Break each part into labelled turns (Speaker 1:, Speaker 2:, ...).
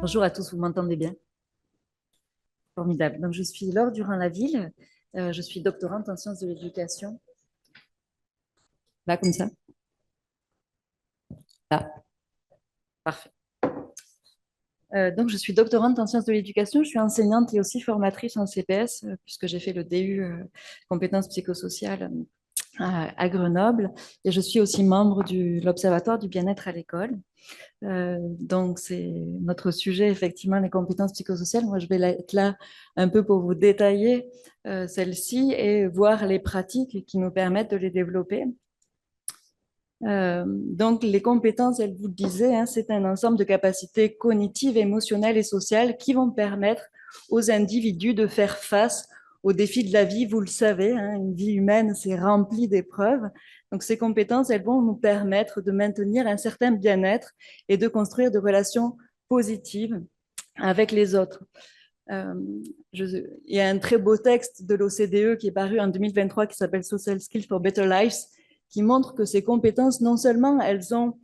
Speaker 1: Bonjour à tous, vous m'entendez bien? Formidable. Donc, je suis Laure Durand-Laville. Je suis doctorante en sciences de l'éducation. Là, comme ça? Là, parfait. Donc, je suis doctorante en sciences de l'éducation. Je suis enseignante et aussi formatrice en CPS, puisque j'ai fait le DU compétences psychosociales à Grenoble. Et je suis aussi membre de l'Observatoire du bien-être à l'école. Donc, c'est notre sujet, effectivement, les compétences psychosociales. Moi, je vais être là un peu pour vous détailler celles-ci et voir les pratiques qui nous permettent de les développer. Donc, les compétences, elles vous le disaient, hein, c'est un ensemble de capacités cognitives, émotionnelles et sociales qui vont permettre aux individus de faire face aux défis de la vie. Vous le savez, hein, une vie humaine, c'est rempli d'épreuves. Donc, ces compétences, elles vont nous permettre de maintenir un certain bien-être et de construire des relations positives avec les autres. Euh, il y a un très beau texte de l'OCDE qui est paru en 2023 qui s'appelle Social Skills for Better Lives, qui montre que ces compétences, non seulement elles ont,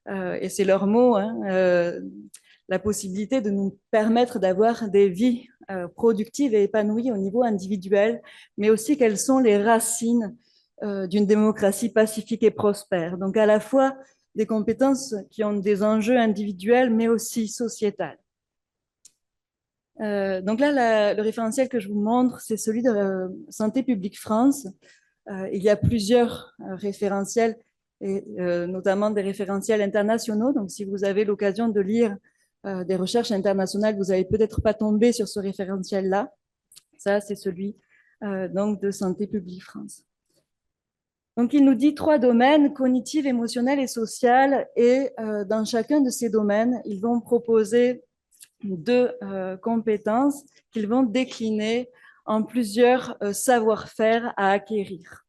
Speaker 1: et c'est leur mot, hein, la possibilité de nous permettre d'avoir des vies productives et épanouies au niveau individuel, mais aussi qu'elles sont les racines d'une démocratie pacifique et prospère. Donc à la fois des compétences qui ont des enjeux individuels, mais aussi sociétals. Donc là, le référentiel que je vous montre, c'est celui de Santé publique France. Il y a plusieurs référentiels, et notamment des référentiels internationaux. Donc, si vous avez l'occasion de lire des recherches internationales, vous n'allez peut-être pas tomber sur ce référentiel-là. Ça, c'est celui donc de Santé publique France. Donc, il nous dit 3 domaines, cognitifs, émotionnels et social. Et dans chacun de ces domaines, ils vont proposer 2 compétences qu'ils vont décliner en plusieurs savoir-faire à acquérir.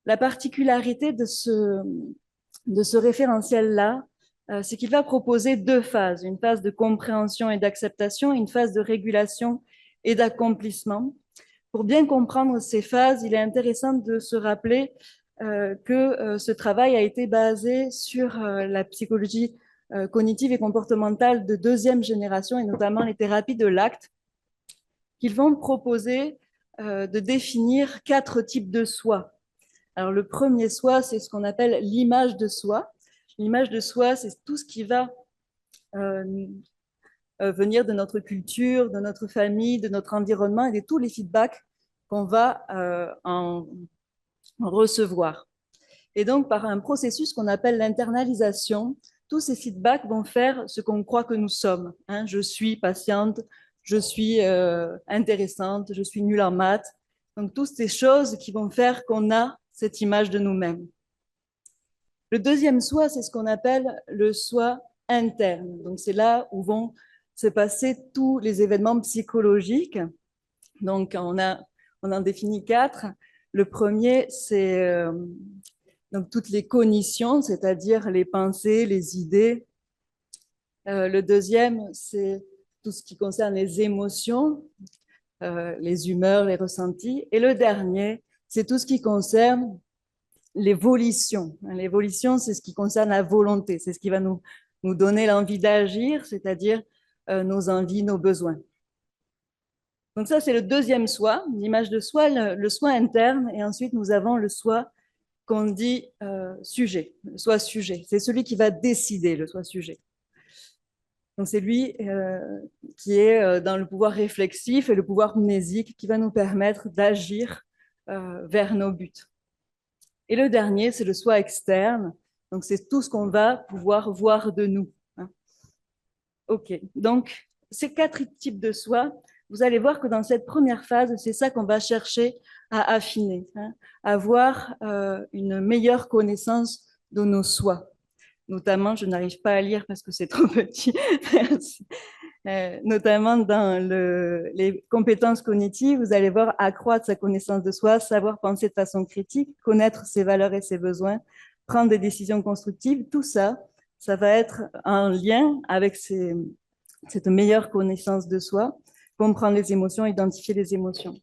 Speaker 1: La particularité de ce référentiel-là, c'est qu'il va proposer 2 phases, une phase de compréhension et d'acceptation et une phase de régulation et d'accomplissement. Pour bien comprendre ces phases, il est intéressant de se rappeler que ce travail a été basé sur la psychologie cognitive et comportementale de 2e génération, et notamment les thérapies de l'acte, qu'ils vont proposer de définir 4 types de soi. Alors, le premier soi, c'est ce qu'on appelle l'image de soi. L'image de soi, c'est tout ce qui va venir de notre culture, de notre famille, de notre environnement et de tous les feedbacks qu'on va en recevoir. Et donc, par un processus qu'on appelle l'internalisation, tous ces feedbacks vont faire ce qu'on croit que nous sommes. Hein, je suis patiente, je suis intéressante, je suis nulle en maths. Donc, toutes ces choses qui vont faire qu'on a cette image de nous-mêmes. Le deuxième soi, c'est ce qu'on appelle le soi interne. Donc, c'est là où vont se passer tous les événements psychologiques. Donc, on en définit 4. Le premier, c'est donc toutes les cognitions, c'est-à-dire les pensées, les idées. Le deuxième, c'est tout ce qui concerne les émotions, les humeurs, les ressentis. Et le dernier, c'est tout ce qui concerne les volitions. Les volitions, c'est ce qui concerne la volonté, c'est ce qui va nous donner l'envie d'agir, c'est-à-dire nos envies, nos besoins. Donc ça, c'est le deuxième soi, l'image de soi, le soi interne, et ensuite nous avons le soi qu'on dit sujet, le soi sujet. C'est celui qui va décider, le soi sujet. Donc c'est lui qui est dans le pouvoir réflexif et le pouvoir mnésique qui va nous permettre d'agir vers nos buts. Et le dernier, c'est le soi externe. Donc c'est tout ce qu'on va pouvoir voir de nous. Hein. OK. Donc ces 4 types de soi, vous allez voir que dans cette première phase, c'est ça qu'on va chercher à affiner, hein, avoir une meilleure connaissance de nos soi. Notamment, je n'arrive pas à lire parce que c'est trop petit, notamment dans les compétences cognitives, vous allez voir accroître sa connaissance de soi, savoir penser de façon critique, connaître ses valeurs et ses besoins, prendre des décisions constructives, tout ça, ça va être en lien avec cette meilleure connaissance de soi, comprendre les émotions, identifier les émotions.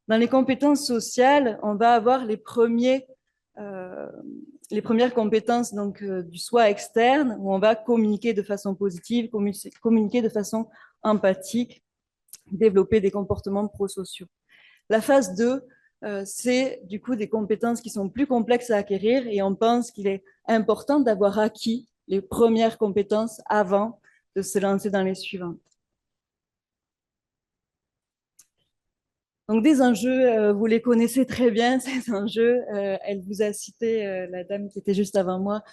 Speaker 1: Dans les compétences sociales, on va avoir les premiers les premières compétences donc, du soi externe, où on va communiquer de façon positive, communiquer de façon empathique, développer des comportements prosociaux. La phase 2, c'est du coup des compétences qui sont plus complexes à acquérir et on pense qu'il est important d'avoir acquis les premières compétences avant de se lancer dans les suivantes. Donc des enjeux, vous les connaissez très bien, ces enjeux. Elle vous a cité, la dame qui était juste avant moi,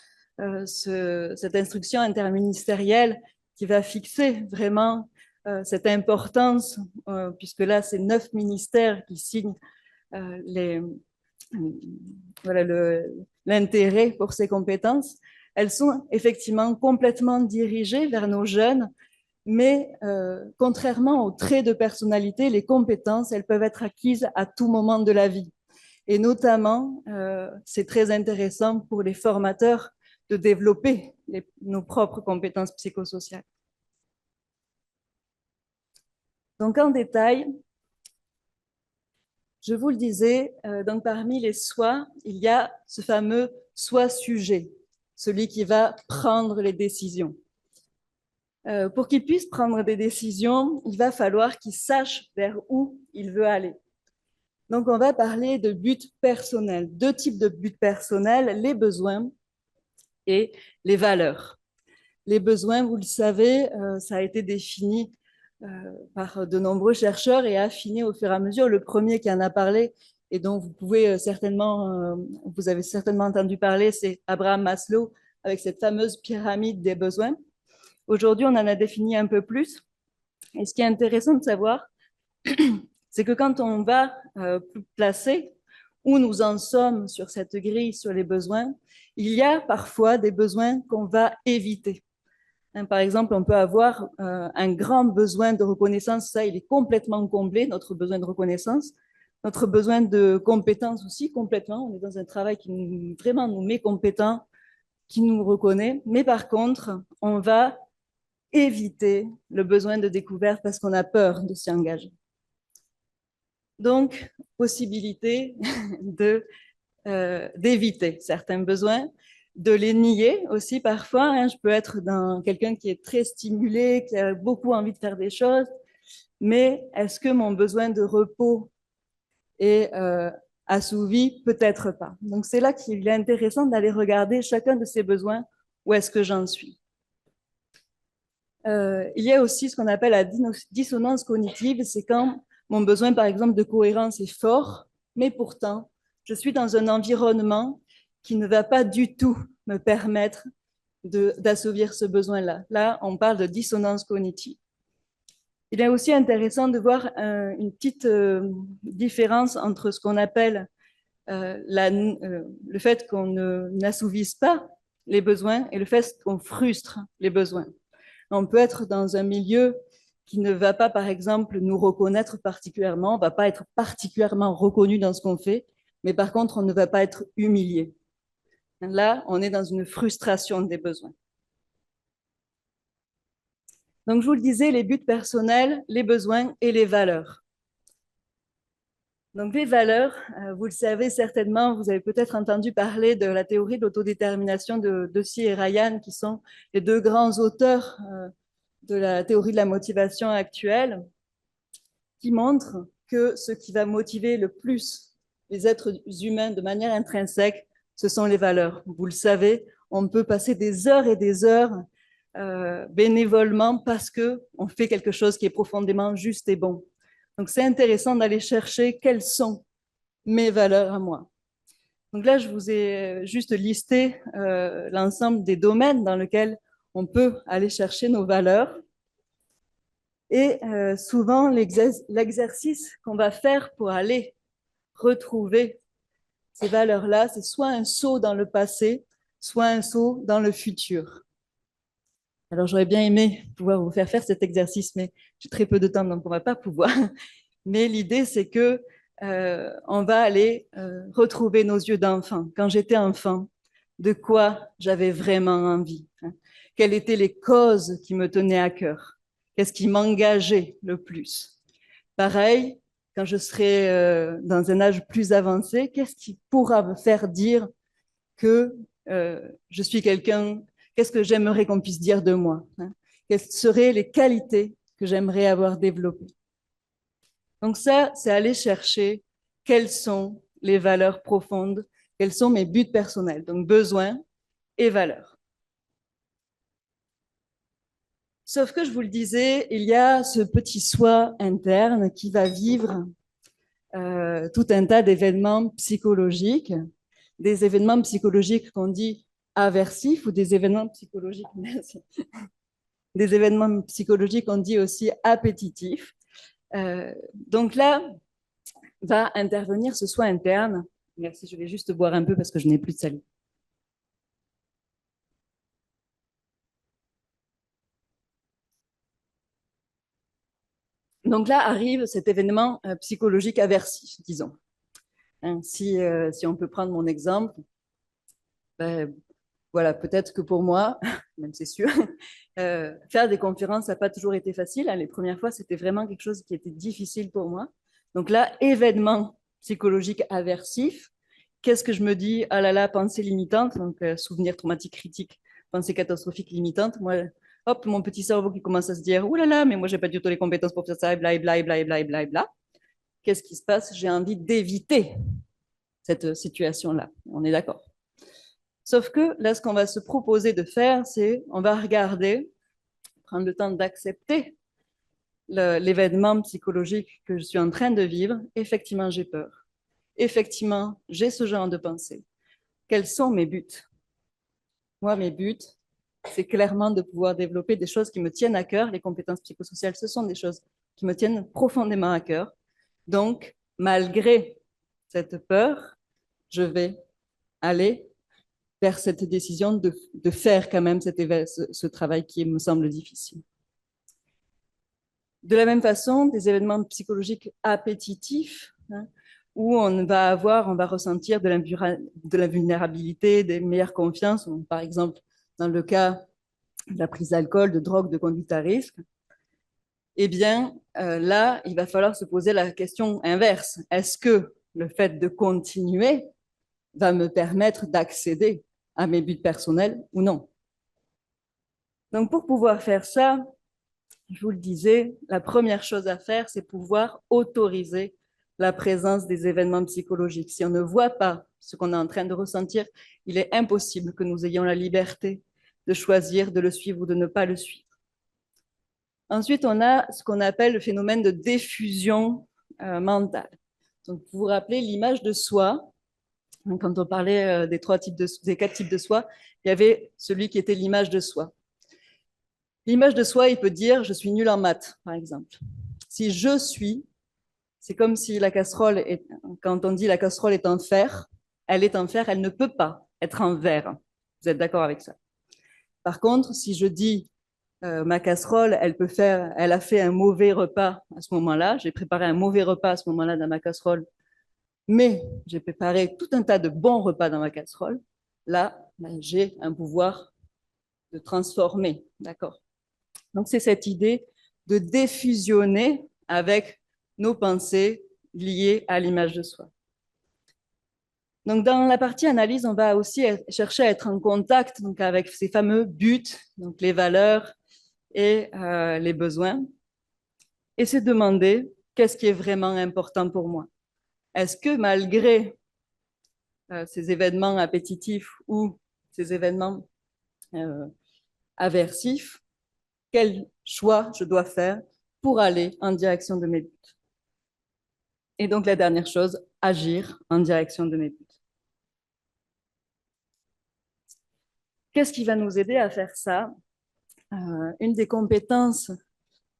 Speaker 1: cette instruction interministérielle qui va fixer vraiment cette importance, puisque là, c'est 9 ministères qui signent voilà, l'intérêt pour ces compétences. Elles sont effectivement complètement dirigées vers nos jeunes, mais contrairement aux traits de personnalité, les compétences, elles peuvent être acquises à tout moment de la vie. Et notamment, c'est très intéressant pour les formateurs de développer nos propres compétences psychosociales. Donc, en détail, je vous le disais, donc parmi les soi, il y a ce fameux soi-sujet, celui qui va prendre les décisions. Pour qu'il puisse prendre des décisions, il va falloir qu'il sache vers où il veut aller. Donc, on va parler de buts personnels. 2 types de buts personnels, les besoins et les valeurs. Les besoins, vous le savez, ça a été défini par de nombreux chercheurs et affiné au fur et à mesure. Le premier qui en a parlé et dont vous avez certainement entendu parler, c'est Abraham Maslow avec cette fameuse pyramide des besoins. Aujourd'hui, on en a défini un peu plus. Et ce qui est intéressant de savoir, c'est que quand on va placer où nous en sommes sur cette grille, sur les besoins, il y a parfois des besoins qu'on va éviter. Par exemple, on peut avoir un grand besoin de reconnaissance, ça, il est complètement comblé, notre besoin de reconnaissance. Notre besoin de compétence aussi, complètement. On est dans un travail qui vraiment nous met compétents, qui nous reconnaît. Mais par contre, on va éviter le besoin de découverte parce qu'on a peur de s'y engager. Donc, possibilité d'éviter certains besoins, de les nier aussi parfois. Je peux être dans quelqu'un qui est très stimulé, qui a beaucoup envie de faire des choses, mais est-ce que mon besoin de repos est assouvi? Peut-être pas. Donc, c'est là qu'il est intéressant d'aller regarder chacun de ces besoins, où est-ce que j'en suis. Il y a aussi ce qu'on appelle la dissonance cognitive, c'est quand mon besoin, par exemple, de cohérence est fort, mais pourtant, je suis dans un environnement qui ne va pas du tout me permettre d'assouvir ce besoin-là. Là, on parle de dissonance cognitive. Il est aussi intéressant de voir une petite différence entre ce qu'on appelle le fait qu'on n'assouvisse pas les besoins et le fait qu'on frustre les besoins. On peut être dans un milieu qui ne va pas, par exemple, nous reconnaître particulièrement, on ne va pas être particulièrement reconnu dans ce qu'on fait, mais par contre, on ne va pas être humilié. Là, on est dans une frustration des besoins. Donc, je vous le disais, les buts personnels, les besoins et les valeurs. Donc, les valeurs, vous le savez certainement, vous avez peut-être entendu parler de la théorie de l'autodétermination de Deci et Ryan, qui sont les 2 grands auteurs de la théorie de la motivation actuelle, qui montre que ce qui va motiver le plus les êtres humains de manière intrinsèque, ce sont les valeurs. Vous le savez, on peut passer des heures et des heures bénévolement parce qu'on fait quelque chose qui est profondément juste et bon. Donc, c'est intéressant d'aller chercher quelles sont mes valeurs à moi. Donc là, je vous ai juste listé l'ensemble des domaines dans lesquels on peut aller chercher nos valeurs. Et souvent, l'exercice qu'on va faire pour aller retrouver ces valeurs-là, c'est soit un saut dans le passé, soit un saut dans le futur. Alors, j'aurais bien aimé pouvoir vous faire cet exercice, mais j'ai très peu de temps, donc on ne va pas pouvoir. Mais l'idée, c'est que on va aller retrouver nos yeux d'enfant. Quand j'étais enfant, de quoi j'avais vraiment envie? Quelles étaient les causes qui me tenaient à cœur? Qu'est-ce qui m'engageait le plus? Pareil, quand je serai dans un âge plus avancé, qu'est-ce qui pourra me faire dire que je suis quelqu'un, qu'est-ce que j'aimerais qu'on puisse dire de moi, hein? Quelles seraient les qualités que j'aimerais avoir développées. Donc ça, c'est aller chercher quelles sont les valeurs profondes, quels sont mes buts personnels, donc besoins et valeurs. Sauf que je vous le disais, il y a ce petit soi interne qui va vivre tout un tas d'événements psychologiques, des événements psychologiques qu'on dit aversifs ou des événements psychologiques, des événements psychologiques qu'on dit aussi appétitifs. Donc là, va intervenir ce soi interne. Merci, je vais juste boire un peu parce que je n'ai plus de salive. Donc là arrive cet événement psychologique aversif, disons. Hein, si on peut prendre mon exemple, ben, voilà, peut-être que pour moi, même c'est sûr, faire des conférences, ça n'a pas toujours été facile. Hein. Les premières fois, c'était vraiment quelque chose qui était difficile pour moi. Donc là, événement psychologique aversif. Qu'est-ce que je me dis? Ah là là, pensée limitante, donc souvenir traumatique critique, pensée catastrophique limitante. Moi, hop, mon petit cerveau qui commence à se dire, ouh là là, mais moi, j'ai pas du tout les compétences pour faire ça, et bla, et bla, et bla, et bla, et bla, et bla. Qu'est-ce qui se passe? J'ai envie d'éviter cette situation-là. On est d'accord. Sauf que là, ce qu'on va se proposer de faire, c'est on va regarder, prendre le temps d'accepter l'événement psychologique que je suis en train de vivre. Effectivement, j'ai peur. Effectivement, j'ai ce genre de pensée. Quels sont mes buts? Moi, mes buts, c'est clairement de pouvoir développer des choses qui me tiennent à cœur. Les compétences psychosociales, ce sont des choses qui me tiennent profondément à cœur. Donc, malgré cette peur, je vais aller vers cette décision de faire quand même ce travail qui me semble difficile. De la même façon, des événements psychologiques appétitifs, hein, où on va ressentir de la vulnérabilité, des meilleures confiances, par exemple dans le cas de la prise d'alcool, de drogue, de conduite à risque, eh bien là, il va falloir se poser la question inverse. Est-ce que le fait de continuer va me permettre d'accéder à mes buts personnels ou non? Donc pour pouvoir faire ça, je vous le disais, la première chose à faire, c'est pouvoir autoriser la présence des événements psychologiques. Si on ne voit pas ce qu'on est en train de ressentir, il est impossible que nous ayons la liberté de choisir de le suivre ou de ne pas le suivre. Ensuite, on a ce qu'on appelle le phénomène de diffusion mentale. Donc, vous vous rappelez l'image de soi. Quand on parlait des quatre types de soi, il y avait celui qui était l'image de soi. L'image de soi, il peut dire je suis nul en maths, par exemple. Si je suis, c'est comme si la casserole est, quand on dit la casserole est en fer, elle est en fer, elle ne peut pas être en verre. Vous êtes d'accord avec ça? Par contre, si je dis ma casserole, elle a fait un mauvais repas à ce moment-là, j'ai préparé un mauvais repas à ce moment-là dans ma casserole, mais j'ai préparé tout un tas de bons repas dans ma casserole, là, j'ai un pouvoir de transformer, d'accord? Donc, c'est cette idée de défusionner avec nos pensées liées à l'image de soi. Donc, dans la partie analyse, on va aussi chercher à être en contact donc, avec ces fameux buts, donc les valeurs et les besoins, et se demander qu'est-ce qui est vraiment important pour moi. Est-ce que malgré ces événements appétitifs ou ces événements aversifs, quel choix je dois faire pour aller en direction de mes buts? Et donc, la dernière chose, agir en direction de mes buts. Qu'est-ce qui va nous aider à faire ça? Une des compétences,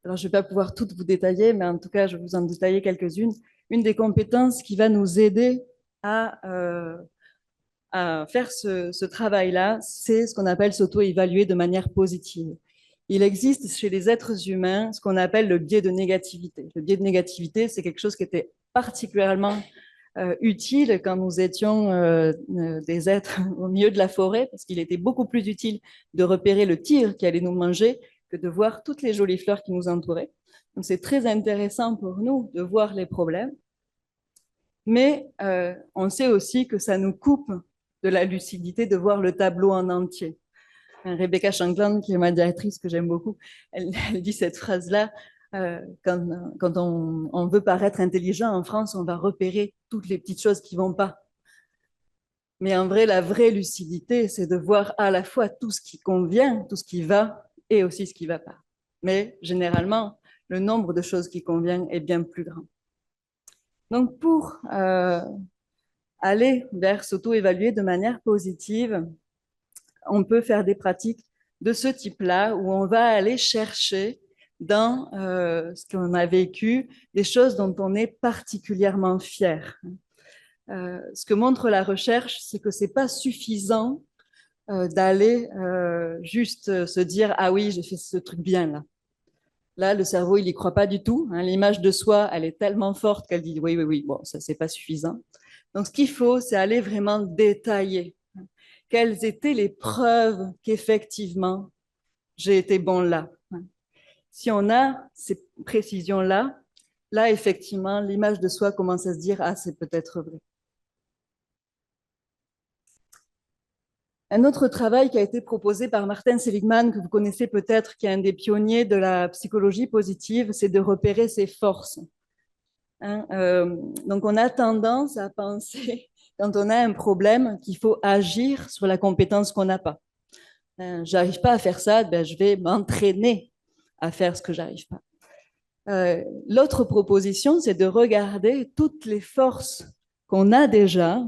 Speaker 1: alors je ne vais pas pouvoir toutes vous détailler, mais en tout cas, je vais vous en détailler quelques-unes. Une des compétences qui va nous aider à faire ce travail-là, c'est ce qu'on appelle s'auto-évaluer de manière positive. Il existe chez les êtres humains ce qu'on appelle le biais de négativité. Le biais de négativité, c'est quelque chose qui était particulièrement utile quand nous étions des êtres au milieu de la forêt, parce qu'il était beaucoup plus utile de repérer le tigre qui allait nous manger que de voir toutes les jolies fleurs qui nous entouraient. Donc c'est très intéressant pour nous de voir les problèmes, mais on sait aussi que ça nous coupe de la lucidité, de voir le tableau en entier. Rebecca Shankland, qui est ma directrice, que j'aime beaucoup, elle dit cette phrase-là, quand on veut paraître intelligent en France, on va repérer toutes les petites choses qui ne vont pas. Mais en vrai, la vraie lucidité, c'est de voir à la fois tout ce qui convient, tout ce qui va, et aussi ce qui ne va pas. Mais généralement, le nombre de choses qui conviennent est bien plus grand. Donc, pour aller vers s'auto-évaluer de manière positive, on peut faire des pratiques de ce type-là, où on va aller chercher dans ce qu'on a vécu des choses dont on est particulièrement fier. Ce que montre la recherche, c'est que ce n'est pas suffisant d'aller juste se dire « Ah oui, j'ai fait ce truc bien là ». Là, le cerveau, il n'y croit pas du tout. Hein. L'image de soi, elle est tellement forte qu'elle dit « Oui, oui, oui, bon, ça, c'est pas suffisant ». Donc, ce qu'il faut, c'est aller vraiment détailler. Quelles étaient les preuves qu'effectivement, j'ai été bon là. Si on a ces précisions-là, là, effectivement, l'image de soi commence à se dire « Ah, c'est peut-être vrai ». Un autre travail qui a été proposé par Martin Seligman, que vous connaissez peut-être, qui est un des pionniers de la psychologie positive, c'est de repérer ses forces. Hein, donc, on a tendance à penser, quand on a un problème, qu'il faut agir sur la compétence qu'on n'a pas. J'arrive pas à faire ça, ben, je vais m'entraîner à faire ce que j'arrive pas. L'autre proposition, c'est de regarder toutes les forces qu'on a déjà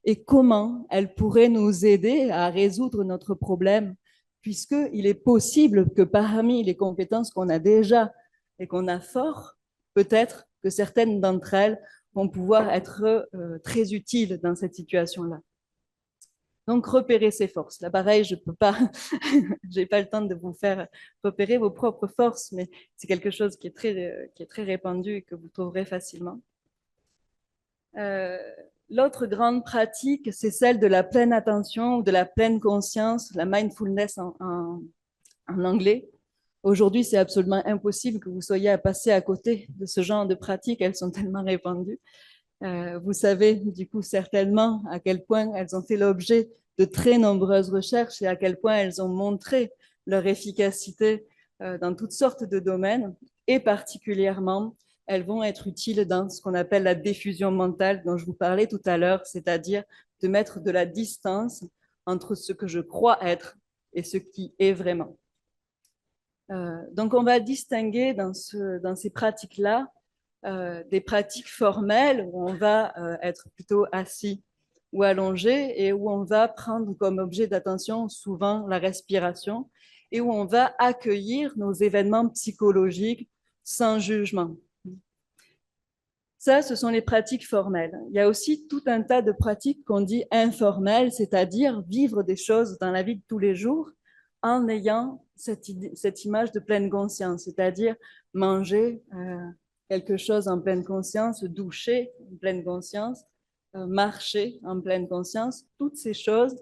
Speaker 1: et comment elles pourraient nous aider à résoudre notre problème, puisqu'il est possible que parmi les compétences qu'on a déjà et qu'on a fort, peut-être que certaines d'entre elles vont pouvoir être très utiles dans cette situation-là. Donc, repérer ses forces. Là, pareil, je peux pas, j'ai pas le temps de vous faire repérer vos propres forces, mais c'est quelque chose qui est très répandu et que vous trouverez facilement. L'autre grande pratique, c'est celle de la pleine attention ou de la pleine conscience, la mindfulness en anglais. Aujourd'hui, c'est absolument impossible que vous soyez à passer à côté de ce genre de pratiques. Elles sont tellement répandues. Vous savez du coup certainement à quel point elles ont fait l'objet de très nombreuses recherches et à quel point elles ont montré leur efficacité dans toutes sortes de domaines et particulièrement elles vont être utiles dans ce qu'on appelle la diffusion mentale dont je vous parlais tout à l'heure, c'est-à-dire de mettre de la distance entre ce que je crois être et ce qui est vraiment. Donc on va distinguer dans ces pratiques-là des pratiques formelles où on va être plutôt assis ou allongé et où on va prendre comme objet d'attention souvent la respiration et où on va accueillir nos événements psychologiques sans jugement. Ça, ce sont les pratiques formelles. Il y a aussi tout un tas de pratiques qu'on dit informelles, c'est-à-dire vivre des choses dans la vie de tous les jours en ayant cette image de pleine conscience, c'est-à-dire manger quelque chose en pleine conscience, doucher en pleine conscience, marcher en pleine conscience, toutes ces choses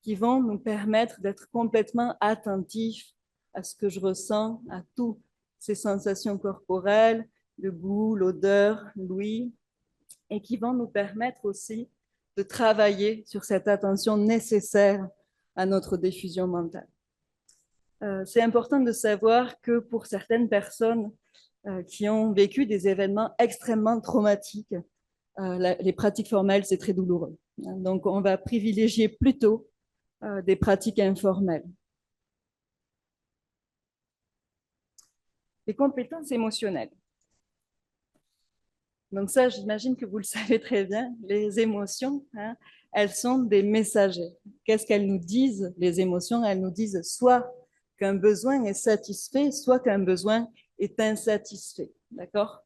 Speaker 1: qui vont nous permettre d'être complètement attentifs à ce que je ressens, à toutes ces sensations corporelles, le goût, l'odeur, l'ouïe, et qui vont nous permettre aussi de travailler sur cette attention nécessaire à notre diffusion mentale. C'est important de savoir que pour certaines personnes qui ont vécu des événements extrêmement traumatiques, les pratiques formelles, c'est très douloureux. Donc, on va privilégier plutôt des pratiques informelles. Les compétences émotionnelles. Donc ça, j'imagine que vous le savez très bien, les émotions, hein, elles sont des messagers. Qu'est-ce qu'elles nous disent, les émotions? Elles nous disent soit qu'un besoin est satisfait, soit qu'un besoin est insatisfait. D'accord?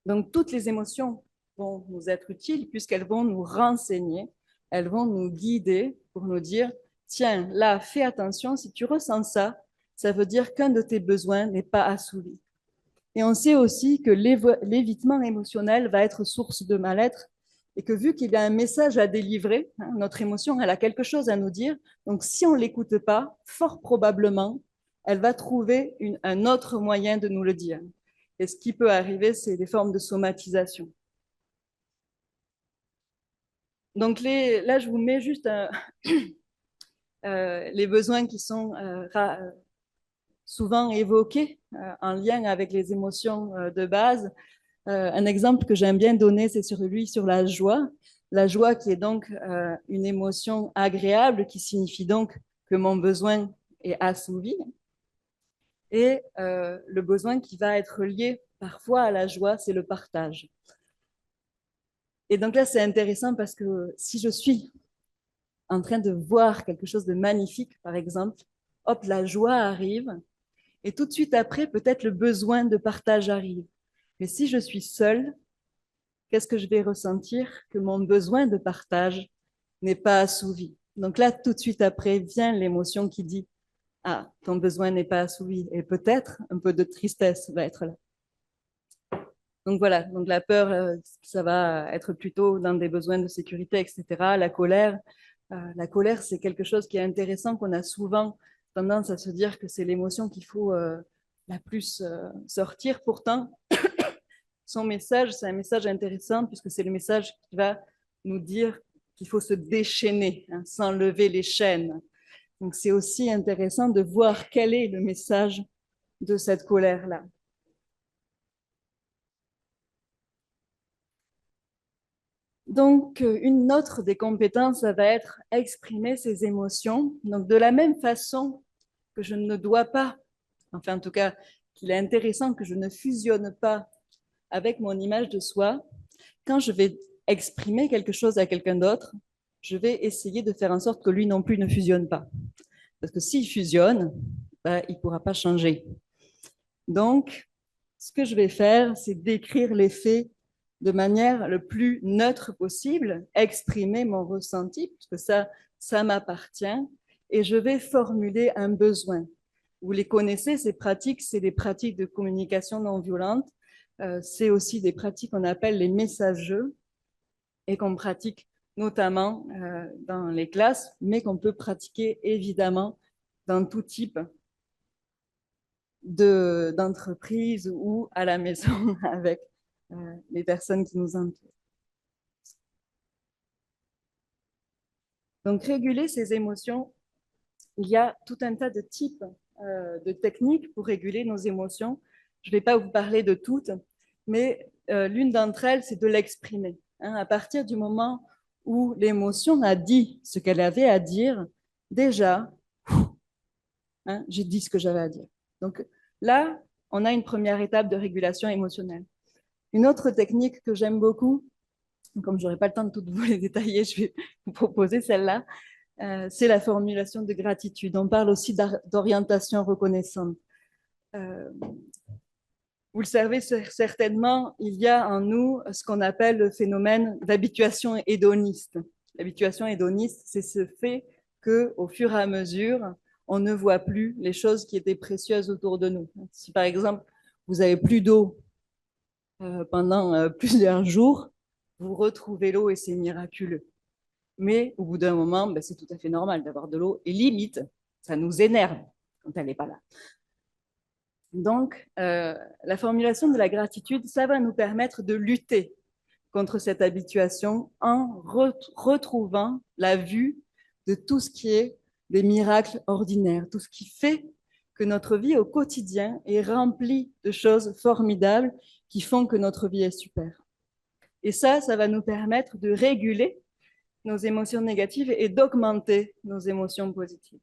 Speaker 1: Donc, toutes les émotions vont nous être utiles puisqu'elles vont nous renseigner, elles vont nous guider pour nous dire, tiens, là, fais attention, si tu ressens ça, ça veut dire qu'un de tes besoins n'est pas assouvi. Et on sait aussi que l'évitement émotionnel va être source de mal-être et que vu qu'il y a un message à délivrer, hein, notre émotion, elle a quelque chose à nous dire. Donc, si on ne l'écoute pas, fort probablement, elle va trouver un autre moyen de nous le dire. Et ce qui peut arriver, c'est des formes de somatisation. Donc là, je vous mets juste les besoins qui sont souvent évoqués en lien avec les émotions de base. Un exemple que j'aime bien donner, c'est celui sur la joie. La joie qui est donc une émotion agréable, qui signifie donc que mon besoin est assouvi. Et le besoin qui va être lié parfois à la joie, c'est le partage. Et donc là, c'est intéressant parce que si je suis en train de voir quelque chose de magnifique, par exemple, hop, la joie arrive, et tout de suite après, peut-être le besoin de partage arrive. Mais si je suis seule, qu'est-ce que je vais ressentir? Que mon besoin de partage n'est pas assouvi. Donc là, tout de suite après, vient l'émotion qui dit, ah, ton besoin n'est pas assouvi. Et peut-être un peu de tristesse va être là. Donc voilà, donc la peur, ça va être plutôt dans des besoins de sécurité, etc. La colère, c'est quelque chose qui est intéressant, qu'on a souvent tendance à se dire que c'est l'émotion qu'il faut la plus sortir. Pourtant, son message, c'est un message intéressant puisque c'est le message qui va nous dire qu'il faut se déchaîner, hein, s'enlever les chaînes. Donc c'est aussi intéressant de voir quel est le message de cette colère-là. Donc, une autre des compétences, ça va être exprimer ses émotions. Donc, de la même façon que je ne dois pas, enfin en tout cas, qu'il est intéressant que je ne fusionne pas avec mon image de soi, quand je vais exprimer quelque chose à quelqu'un d'autre, je vais essayer de faire en sorte que lui non plus ne fusionne pas. Parce que s'il fusionne, ben, il ne pourra pas changer. Donc, ce que je vais faire, c'est décrire les faits de manière le plus neutre possible, exprimer mon ressenti, puisque ça m'appartient, et je vais formuler un besoin. Vous les connaissez, ces pratiques, c'est des pratiques de communication non violente. C'est aussi des pratiques qu'on appelle les messageux et qu'on pratique notamment dans les classes, mais qu'on peut pratiquer évidemment dans tout type d'entreprise ou à la maison avec les personnes qui nous entourent. Donc, réguler ses émotions, il y a tout un tas de types de techniques pour réguler nos émotions. Je ne vais pas vous parler de toutes, mais l'une d'entre elles, c'est de l'exprimer. Hein, à partir du moment où l'émotion a dit ce qu'elle avait à dire, déjà, hein, j'ai dit ce que j'avais à dire. Donc là, on a une première étape de régulation émotionnelle. Une autre technique que j'aime beaucoup, comme je n'aurai pas le temps de toutes vous les détailler, je vais vous proposer celle-là, c'est la formulation de gratitude. On parle aussi d'orientation reconnaissante. Vous le savez certainement, il y a en nous ce qu'on appelle le phénomène d'habituation hédoniste. L'habituation hédoniste, c'est ce fait qu'au fur et à mesure, on ne voit plus les choses qui étaient précieuses autour de nous. Si par exemple, vous avez plus d'eau pendant plusieurs jours, vous retrouvez l'eau et c'est miraculeux. Mais au bout d'un moment, ben, c'est tout à fait normal d'avoir de l'eau et limite, ça nous énerve quand elle n'est pas là. Donc, la formulation de la gratitude, ça va nous permettre de lutter contre cette habituation en retrouvant la vue de tout ce qui est des miracles ordinaires, tout ce qui fait que notre vie au quotidien est remplie de choses formidables qui font que notre vie est super. Et ça va nous permettre de réguler nos émotions négatives et d'augmenter nos émotions positives.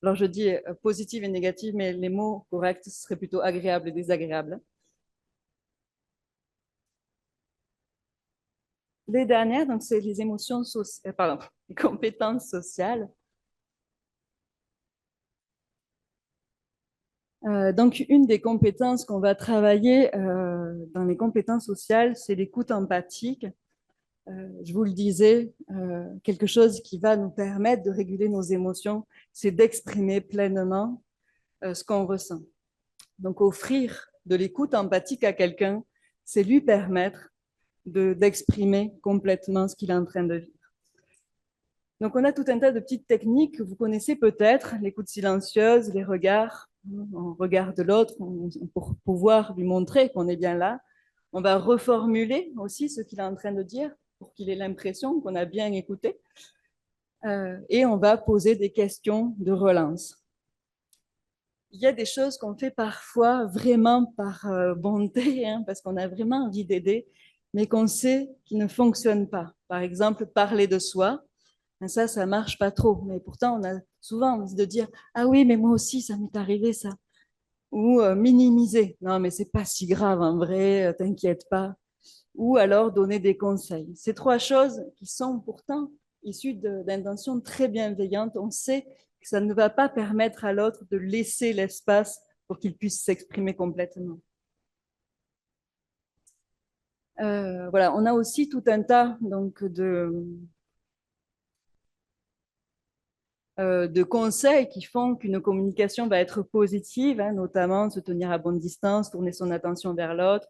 Speaker 1: Alors, je dis positive et négative, mais les mots corrects seraient plutôt agréable et désagréable. Les dernières, donc, c'est les émotions sociales, pardon, les compétences sociales. Donc, une des compétences qu'on va travailler dans les compétences sociales, c'est l'écoute empathique. Je vous le disais, quelque chose qui va nous permettre de réguler nos émotions, c'est d'exprimer pleinement ce qu'on ressent. Donc, offrir de l'écoute empathique à quelqu'un, c'est lui permettre d'exprimer complètement ce qu'il est en train de vivre. Donc, on a tout un tas de petites techniques que vous connaissez peut-être, l'écoute silencieuse, les regards. On regarde l'autre pour pouvoir lui montrer qu'on est bien là. On va reformuler aussi ce qu'il est en train de dire pour qu'il ait l'impression qu'on a bien écouté. Et on va poser des questions de relance. Il y a des choses qu'on fait parfois vraiment par bonté, hein, parce qu'on a vraiment envie d'aider, mais qu'on sait qu'ils ne fonctionnent pas. Par exemple, parler de soi, ça marche pas trop. Mais pourtant, on a souvent envie de dire « Ah oui, mais moi aussi, ça m'est arrivé ça ». Ou minimiser. « Non, mais c'est pas si grave en vrai, t'inquiète pas ». Ou alors donner des conseils. Ces trois choses qui sont pourtant issues d'intentions très bienveillantes, on sait que ça ne va pas permettre à l'autre de laisser l'espace pour qu'il puisse s'exprimer complètement. Voilà, on a aussi tout un tas donc, de conseils qui font qu'une communication va être positive, hein, notamment se tenir à bonne distance, tourner son attention vers l'autre,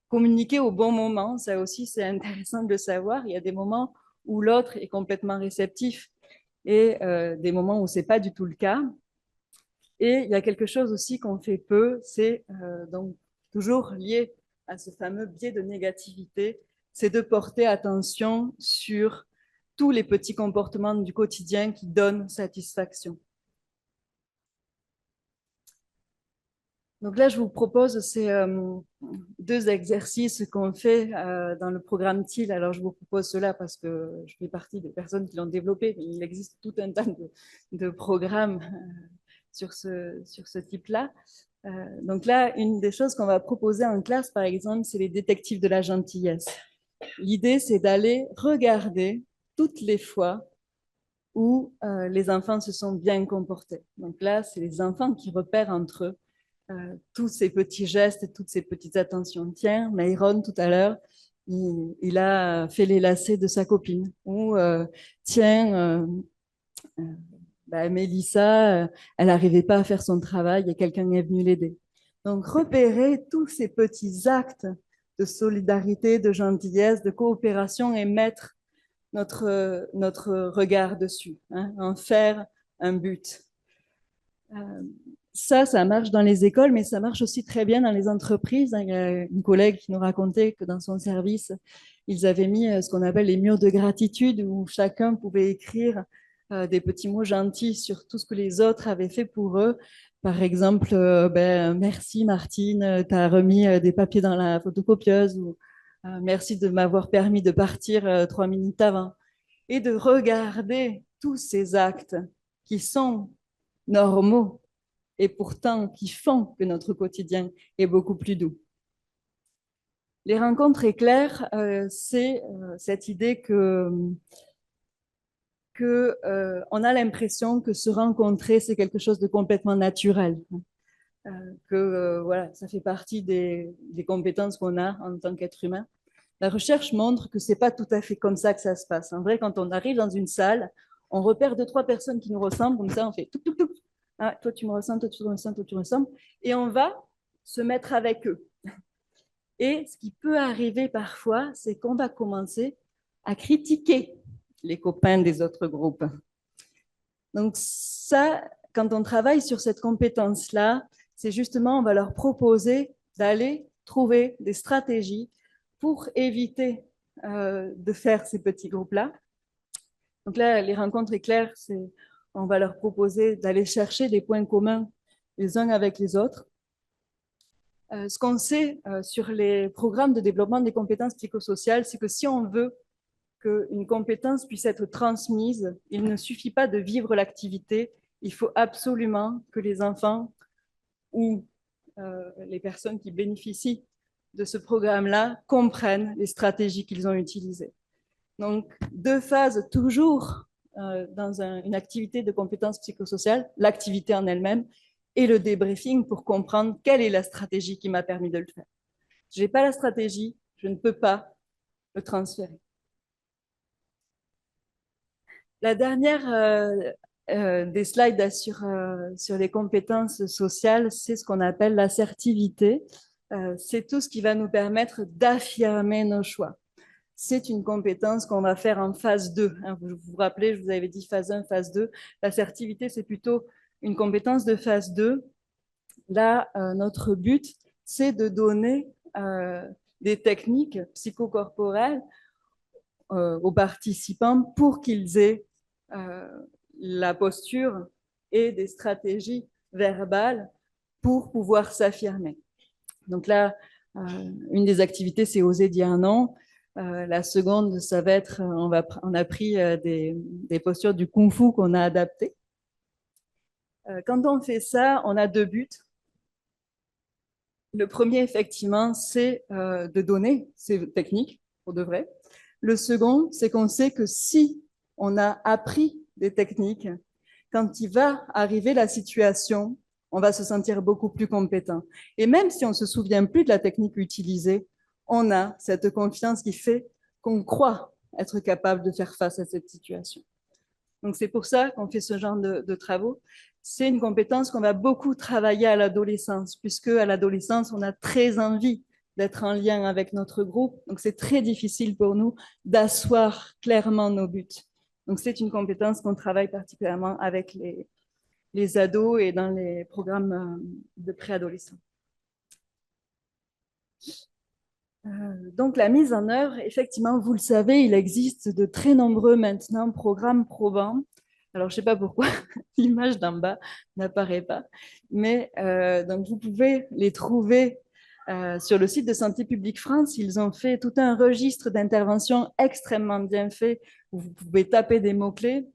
Speaker 1: communiquer au bon moment, ça aussi c'est intéressant de le savoir. Il y a des moments où l'autre est complètement réceptif et des moments où c'est pas du tout le cas. Et il y a quelque chose aussi qu'on fait peu, c'est donc toujours lié à ce fameux biais de négativité, c'est de porter attention sur tous les petits comportements du quotidien qui donnent satisfaction. Donc là, je vous propose ces deux exercices qu'on fait dans le programme TIL. Alors, je vous propose cela parce que je fais partie des personnes qui l'ont développé, mais il existe tout un tas de programmes sur ce type-là. Donc là, une des choses qu'on va proposer en classe, par exemple, c'est les détectives de la gentillesse. L'idée, c'est d'aller regarder toutes les fois où les enfants se sont bien comportés. Donc là, c'est les enfants qui repèrent entre eux tous ces petits gestes et toutes ces petites attentions. Tiens, Myron, tout à l'heure, il a fait les lacets de sa copine. Ou tiens, Mélissa, elle n'arrivait pas à faire son travail et quelqu'un est venu l'aider. Donc, repérer tous ces petits actes de solidarité, de gentillesse, de coopération et mettre notre regard dessus, hein, en faire un but. Ça marche dans les écoles, mais ça marche aussi très bien dans les entreprises. Il y a une collègue qui nous racontait que dans son service, ils avaient mis ce qu'on appelle les murs de gratitude, où chacun pouvait écrire des petits mots gentils sur tout ce que les autres avaient fait pour eux. Par exemple, merci Martine, tu as remis des papiers dans la photocopieuse, ou merci de m'avoir permis de partir 3 minutes avant. Et de regarder tous ces actes qui sont normaux et pourtant qui font que notre quotidien est beaucoup plus doux. Les rencontres éclairs, c'est cette idée on a l'impression que se rencontrer, c'est quelque chose de complètement naturel, voilà, ça fait partie des compétences qu'on a en tant qu'être humain. La recherche montre que c'est pas tout à fait comme ça que ça se passe. En vrai, quand on arrive dans une salle, on repère 2-3 personnes qui nous ressemblent, comme ça, on fait tout, tout, tout. Ah, toi, tu me ressembles, toi, tu me ressembles, toi, tu me ressembles. Et on va se mettre avec eux. Et ce qui peut arriver parfois, c'est qu'on va commencer à critiquer les copains des autres groupes. Donc ça, quand on travaille sur cette compétence-là, c'est justement, on va leur proposer d'aller trouver des stratégies pour éviter de faire ces petits groupes-là. Donc là, les rencontres éclairs, on va leur proposer d'aller chercher des points communs les uns avec les autres. Ce qu'on sait sur les programmes de développement des compétences psychosociales, c'est que si on veut qu'une compétence puisse être transmise, il ne suffit pas de vivre l'activité, il faut absolument que les enfants ou les personnes qui bénéficient de ce programme-là comprennent les stratégies qu'ils ont utilisées. Donc, 2 phases toujours dans une activité de compétences psychosociales, l'activité en elle-même et le débriefing pour comprendre quelle est la stratégie qui m'a permis de le faire. Si je n'ai pas la stratégie, je ne peux pas le transférer. La dernière des slides sur les compétences sociales, c'est ce qu'on appelle l'assertivité. C'est tout ce qui va nous permettre d'affirmer nos choix. C'est une compétence qu'on va faire en phase 2. Vous vous rappelez, je vous avais dit phase 1, phase 2. L'assertivité, c'est plutôt une compétence de phase 2. Là, notre but, c'est de donner des techniques psychocorporelles aux participants pour qu'ils aient la posture et des stratégies verbales pour pouvoir s'affirmer. Donc là, une des activités, c'est oser dire non. La seconde, ça va être, on a pris des postures du kung-fu qu'on a adaptées. Quand on fait ça, on a deux buts. Le premier, effectivement, c'est de donner ces techniques, pour de vrai. Le second, c'est qu'on sait que si on a appris des techniques, quand il va arriver la situation, on va se sentir beaucoup plus compétent. Et même si on ne se souvient plus de la technique utilisée, on a cette confiance qui fait qu'on croit être capable de faire face à cette situation. Donc, c'est pour ça qu'on fait ce genre de travaux. C'est une compétence qu'on va beaucoup travailler à l'adolescence, puisque à l'adolescence, on a très envie d'être en lien avec notre groupe. Donc, c'est très difficile pour nous d'asseoir clairement nos buts. Donc, c'est une compétence qu'on travaille particulièrement avec les ados et dans les programmes de préadolescents. Donc, la mise en œuvre, effectivement, vous le savez, il existe de très nombreux maintenant programmes probants. Alors, je ne sais pas pourquoi l'image d'en bas n'apparaît pas, mais donc vous pouvez les trouver sur le site de Santé publique France. Ils ont fait tout un registre d'interventions extrêmement bien fait où vous pouvez taper des mots-clés.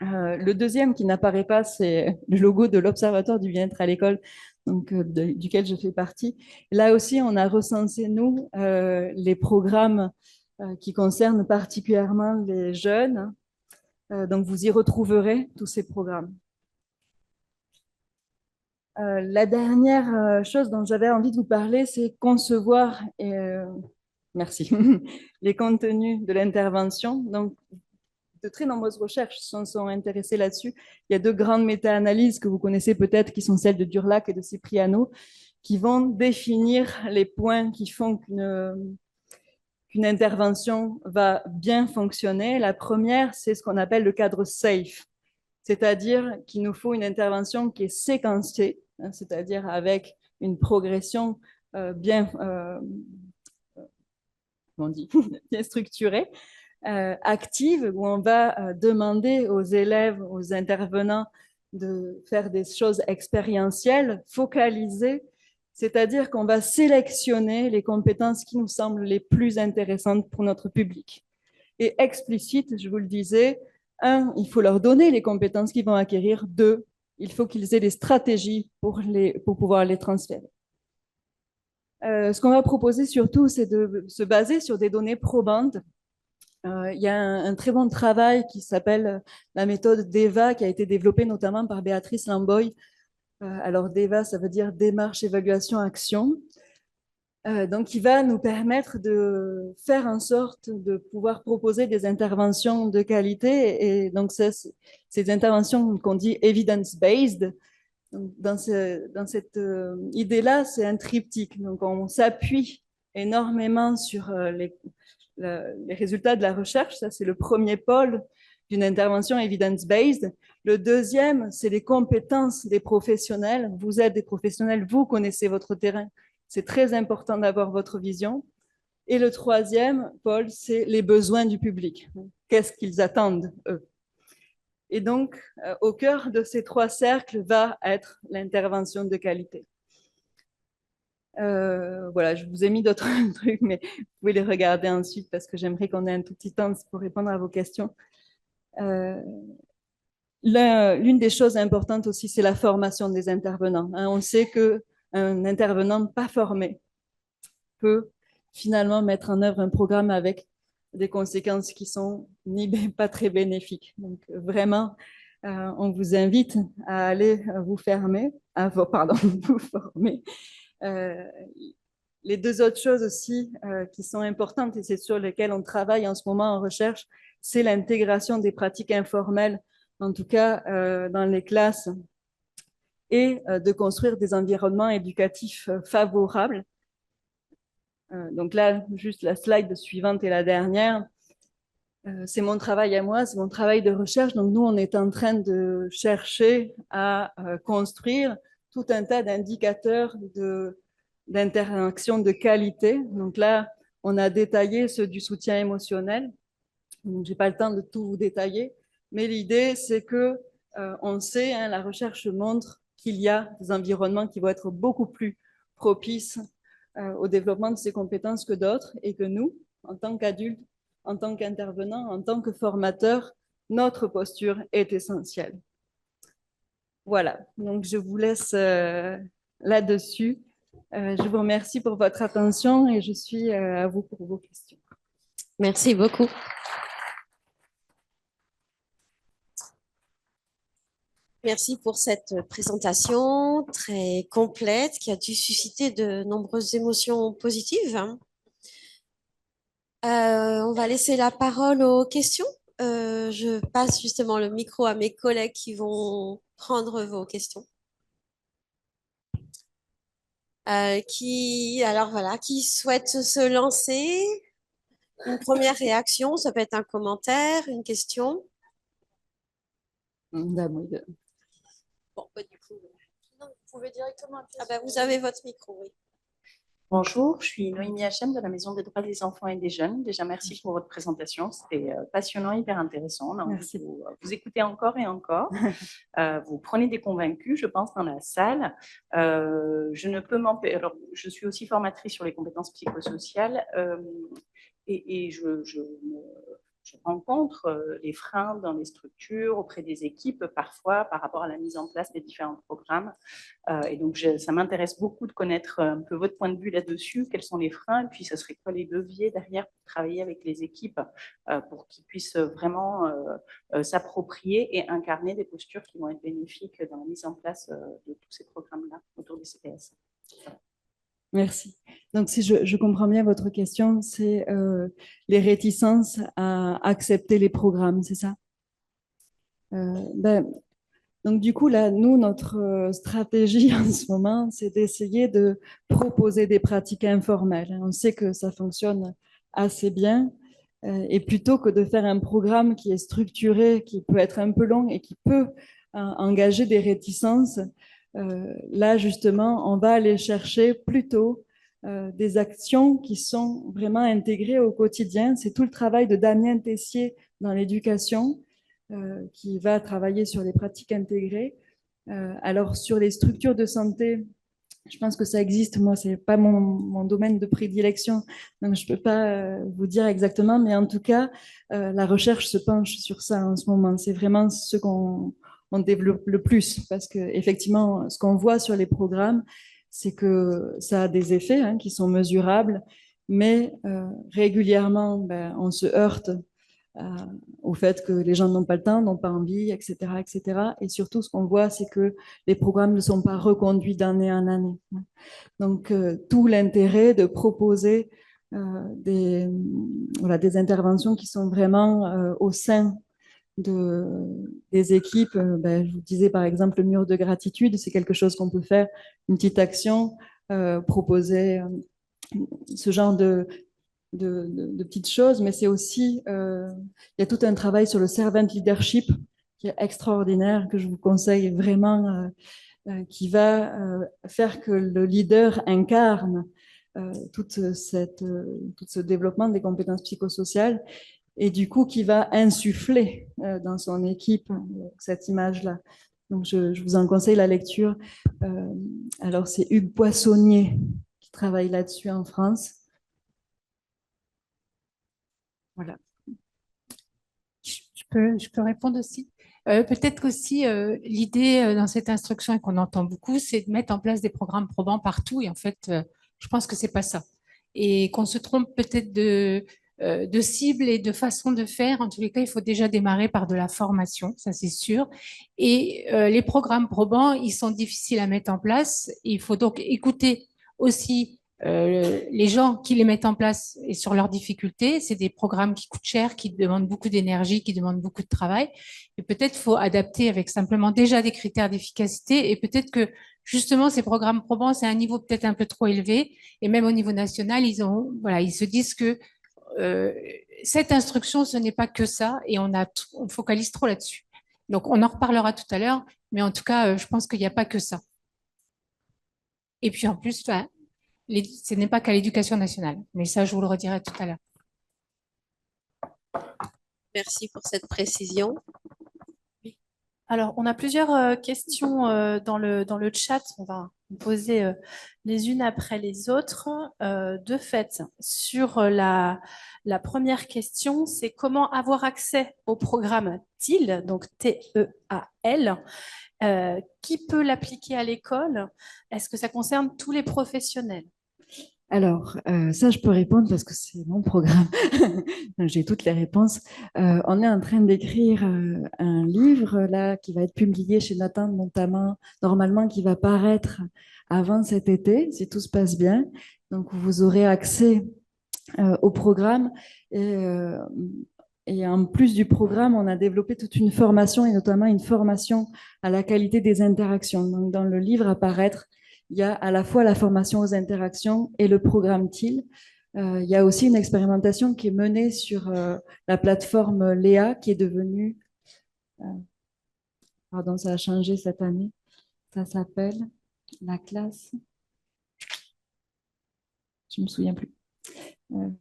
Speaker 1: Le deuxième qui n'apparaît pas, c'est le logo de l'Observatoire du bien-être à l'école, donc, duquel je fais partie. Là aussi, on a recensé, nous, les programmes qui concernent particulièrement les jeunes. Donc, vous y retrouverez tous ces programmes. La dernière chose dont j'avais envie de vous parler, c'est concevoir, merci, les contenus de l'intervention. Donc, de très nombreuses recherches sont intéressées là-dessus. Il y a deux grandes méta-analyses que vous connaissez peut-être, qui sont celles de Durlac et de Cipriano, qui vont définir les points qui font qu'une intervention va bien fonctionner. La première, c'est ce qu'on appelle le cadre SAFE, c'est-à-dire qu'il nous faut une intervention qui est séquencée, hein, c'est-à-dire avec une progression bien, on dit, bien structurée, active, où on va demander aux élèves, aux intervenants de faire des choses expérientielles, focalisées, c'est-à-dire qu'on va sélectionner les compétences qui nous semblent les plus intéressantes pour notre public. Et explicite, je vous le disais, un, il faut leur donner les compétences qu'ils vont acquérir. Deux, il faut qu'ils aient des stratégies pour pouvoir les transférer. Ce qu'on va proposer surtout, c'est de se baser sur des données probantes. Il y a un très bon travail qui s'appelle la méthode DEVA, qui a été développée notamment par Béatrice Lamboy. Alors DEVA, ça veut dire démarche, évaluation, action. Donc, qui va nous permettre de faire en sorte de pouvoir proposer des interventions de qualité. Et donc, ces interventions qu'on dit evidence-based, dans cette idée-là, c'est un triptyque. Donc, on s'appuie énormément sur les résultats de la recherche. Ça, c'est le premier pôle d'une intervention evidence-based. Le deuxième, c'est les compétences des professionnels. Vous êtes des professionnels, vous connaissez votre terrain. C'est très important d'avoir votre vision. Et le troisième pôle, c'est les besoins du public. Qu'est-ce qu'ils attendent, eux? Et donc, au cœur de ces trois cercles va être l'intervention de qualité. Voilà, je vous ai mis d'autres trucs, mais vous pouvez les regarder ensuite parce que j'aimerais qu'on ait un tout petit temps pour répondre à vos questions. L'une des choses importantes aussi, c'est la formation des intervenants. On sait qu'un intervenant pas formé peut finalement mettre en œuvre un programme avec des conséquences qui sont pas très bénéfiques. Donc vraiment, on vous invite à aller vous former. Les deux autres choses aussi qui sont importantes et c'est sur lesquelles on travaille en ce moment en recherche, c'est l'intégration des pratiques informelles, en tout cas dans les classes, et de construire des environnements éducatifs favorables. Donc là, juste la slide suivante et la dernière, c'est mon travail à moi, c'est mon travail de recherche. Donc nous, on est en train de chercher à construire tout un tas d'indicateurs d'interaction de qualité. Donc là, on a détaillé ceux du soutien émotionnel. Je n'ai pas le temps de tout vous détailler, mais l'idée, c'est que on sait, hein, la recherche montre qu'il y a des environnements qui vont être beaucoup plus propices au développement de ces compétences que d'autres, et que nous, en tant qu'adultes, en tant qu'intervenants, en tant que formateurs, notre posture est essentielle. Voilà, donc je vous laisse là-dessus. Je vous remercie pour votre attention et je suis à vous pour vos questions.
Speaker 2: Merci beaucoup. Merci pour cette présentation très complète qui a dû susciter de nombreuses émotions positives. On va laisser la parole aux questions. Je passe justement le micro à mes collègues qui vont prendre vos questions. Alors voilà, qui souhaite se lancer? Une première réaction, ça peut être un commentaire, une question. Bon, bah, du coup, non, vous pouvez directement appuyer. Ah bah, vous avez votre micro, oui.
Speaker 3: Bonjour, je suis Noémie Hachem de la Maison des droits des enfants et des jeunes. Déjà, merci pour votre présentation. C'était passionnant, hyper intéressant. On a envie de vous écouter encore et encore. Vous prenez des convaincus, je pense, dans la salle. Je ne peux m'empêcher. Alors, je suis aussi formatrice sur les compétences psychosociales et je rencontre les freins dans les structures, auprès des équipes, parfois par rapport à la mise en place des différents programmes. Et donc, ça m'intéresse beaucoup de connaître un peu votre point de vue là-dessus. Quels sont les freins? Et puis, ce serait quoi les leviers derrière pour travailler avec les équipes pour qu'ils puissent vraiment s'approprier et incarner des postures qui vont être bénéfiques dans la mise en place de tous ces programmes-là autour des CPS.
Speaker 1: Merci. Donc, si je comprends bien votre question, c'est les réticences à accepter les programmes, c'est ça? Donc, du coup, là, nous, notre stratégie en ce moment, c'est d'essayer de proposer des pratiques informelles. On sait que ça fonctionne assez bien. Et plutôt que de faire un programme qui est structuré, qui peut être un peu long et qui peut engager des réticences, là, justement, on va aller chercher plutôt des actions qui sont vraiment intégrées au quotidien. C'est tout le travail de Damien Tessier dans l'éducation qui va travailler sur les pratiques intégrées. Alors, sur les structures de santé, je pense que ça existe. Moi, c'est pas mon domaine de prédilection, donc je peux pas vous dire exactement. Mais en tout cas, la recherche se penche sur ça en ce moment. C'est vraiment ce qu'on développe le plus, parce que effectivement, ce qu'on voit sur les programmes, c'est que ça a des effets hein, qui sont mesurables, mais régulièrement, on se heurte euh, au fait que les gens n'ont pas le temps, n'ont pas envie, etc., etc. Et surtout, ce qu'on voit, c'est que les programmes ne sont pas reconduits d'année en année. Donc, tout l'intérêt de proposer des interventions qui sont vraiment au sein des équipes. Je vous disais par exemple le mur de gratitude, c'est quelque chose qu'on peut faire, une petite action, proposer ce genre de petites choses, mais c'est aussi, il y a tout un travail sur le servant leadership qui est extraordinaire, que je vous conseille vraiment, qui va faire que le leader incarne tout ce développement des compétences psychosociales et du coup qui va insuffler dans son équipe cette image-là. Donc, je vous en conseille la lecture. Alors, c'est Hugues Poissonnier qui travaille là-dessus en France. Voilà.
Speaker 4: Je peux répondre aussi. Peut-être qu'aussi, l'idée dans cette instruction et qu'on entend beaucoup, c'est de mettre en place des programmes probants partout. Et en fait, je pense que c'est pas ça. Et qu'on se trompe peut-être de cible et de façon de faire. En tous les cas, il faut déjà démarrer par de la formation, ça c'est sûr. Et les programmes probants, ils sont difficiles à mettre en place. Il faut donc écouter aussi les gens qui les mettent en place et sur leurs difficultés. C'est des programmes qui coûtent cher, qui demandent beaucoup d'énergie, qui demandent beaucoup de travail. Et peut-être faut adapter avec simplement déjà des critères d'efficacité. Et peut-être que justement ces programmes probants, c'est un niveau peut-être un peu trop élevé. Et même au niveau national, ils se disent que cette instruction, ce n'est pas que ça, et on focalise trop là-dessus. Donc on en reparlera tout à l'heure, mais en tout cas, je pense qu'il n'y a pas que ça. Et puis en plus, ce n'est pas qu'à l'éducation nationale, mais ça, je vous le redirai tout à l'heure.
Speaker 2: Merci pour cette précision.
Speaker 5: Alors, on a plusieurs questions dans le chat. On va en poser les unes après les autres. De fait, sur la première question, c'est comment avoir accès au programme TEAL, donc T-E-A-L. Qui peut l'appliquer à l'école? Est-ce que ça concerne tous les professionnels?
Speaker 1: Alors, ça, je peux répondre parce que c'est mon programme. Donc, j'ai toutes les réponses. On est en train d'écrire un livre là qui va être publié chez Nathan, notamment, normalement, qui va paraître avant cet été, si tout se passe bien. Donc, vous aurez accès au programme. Et en plus du programme, on a développé toute une formation, et notamment une formation à la qualité des interactions. Donc, dans le livre à paraître, il y a à la fois la formation aux interactions et le programme TEAL. Il y a aussi une expérimentation qui est menée sur la plateforme Léa, qui est devenue... pardon, ça a changé cette année. Ça s'appelle la classe... Je ne me souviens plus. Comment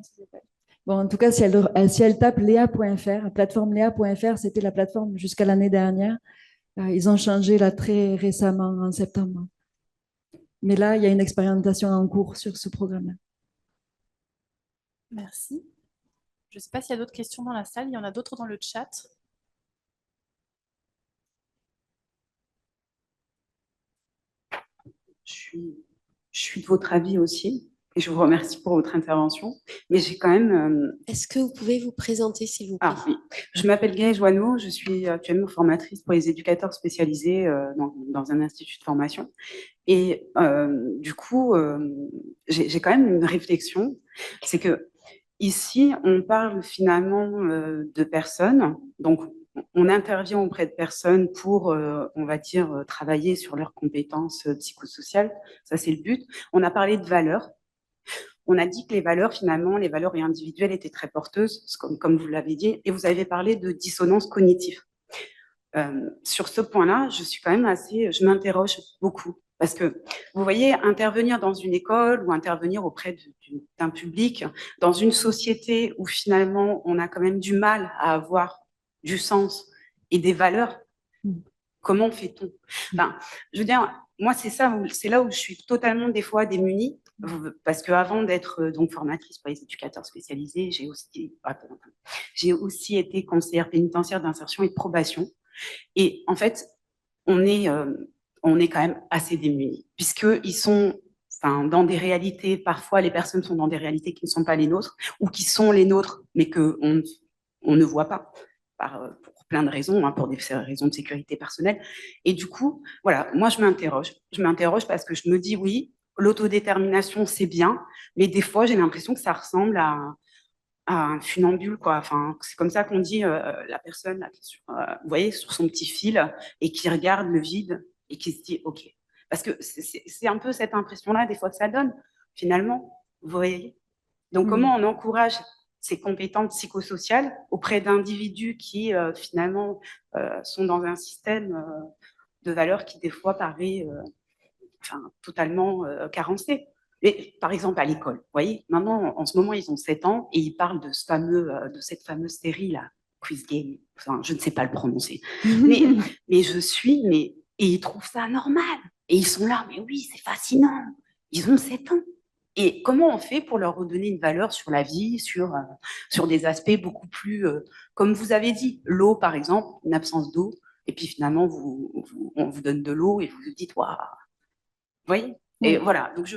Speaker 1: ça s'appelle? Bon, en tout cas, si elle tape léa.fr, plateforme léa.fr, c'était la plateforme jusqu'à l'année dernière. Ils ont changé là très récemment, en septembre. Mais là, il y a une expérimentation en cours sur ce programme-là.
Speaker 5: Merci. Je ne sais pas s'il y a d'autres questions dans la salle. Il y en a d'autres dans le chat.
Speaker 6: Je suis de votre avis aussi. Et je vous remercie pour votre intervention. Mais j'ai quand même...
Speaker 2: Est-ce que vous pouvez vous présenter, s'il vous plaît?
Speaker 6: Ah oui, je m'appelle Gaëlle Joanneau, je suis actuellement formatrice pour les éducateurs spécialisés dans un institut de formation. Et du coup, j'ai quand même une réflexion, c'est que ici, on parle finalement de personnes, donc on intervient auprès de personnes pour, on va dire, travailler sur leurs compétences psychosociales, ça c'est le but. On a parlé de valeurs. On a dit que les valeurs, finalement, les valeurs individuelles étaient très porteuses, comme vous l'avez dit, et vous avez parlé de dissonance cognitive. Sur ce point-là, je m'interroge beaucoup. Parce que, vous voyez, intervenir dans une école ou intervenir auprès d'un public, dans une société où finalement on a quand même du mal à avoir du sens et des valeurs, comment fait-on? Enfin, je veux dire, moi, c'est là où je suis totalement des fois démunie. Parce qu'avant d'être donc formatrice pour les éducateurs spécialisés, j'ai aussi été conseillère pénitentiaire d'insertion et de probation. Et en fait, on est quand même assez démunis, puisqu'ils sont dans des réalités, parfois les personnes sont dans des réalités qui ne sont pas les nôtres, ou qui sont les nôtres, mais qu'on ne voit pas, pour plein de raisons, pour des raisons de sécurité personnelle. Et du coup, voilà, moi je m'interroge parce que je me dis, oui, l'autodétermination, c'est bien, mais des fois, j'ai l'impression que ça ressemble à un funambule, quoi. Enfin, c'est comme ça qu'on dit la personne là, vous voyez, sur son petit fil et qui regarde le vide et qui se dit OK. Parce que c'est un peu cette impression-là, des fois, que ça donne, finalement. Vous voyez? Donc, comment on encourage ces compétences psychosociales auprès d'individus qui, finalement, sont dans un système de valeurs qui, des fois, paraît totalement carencé. Mais, par exemple, à l'école, vous voyez, maintenant, en ce moment, ils ont 7 ans et ils parlent de cette fameuse série, là, Quiz Game. Enfin, je ne sais pas le prononcer. mais et ils trouvent ça normal. Et ils sont là, mais oui, c'est fascinant. Ils ont 7 ans. Et comment on fait pour leur redonner une valeur sur la vie, sur des aspects beaucoup plus, comme vous avez dit, l'eau, par exemple, une absence d'eau, et puis finalement, on vous donne de l'eau et vous vous dites, waouh, vous voyez? Et voilà, donc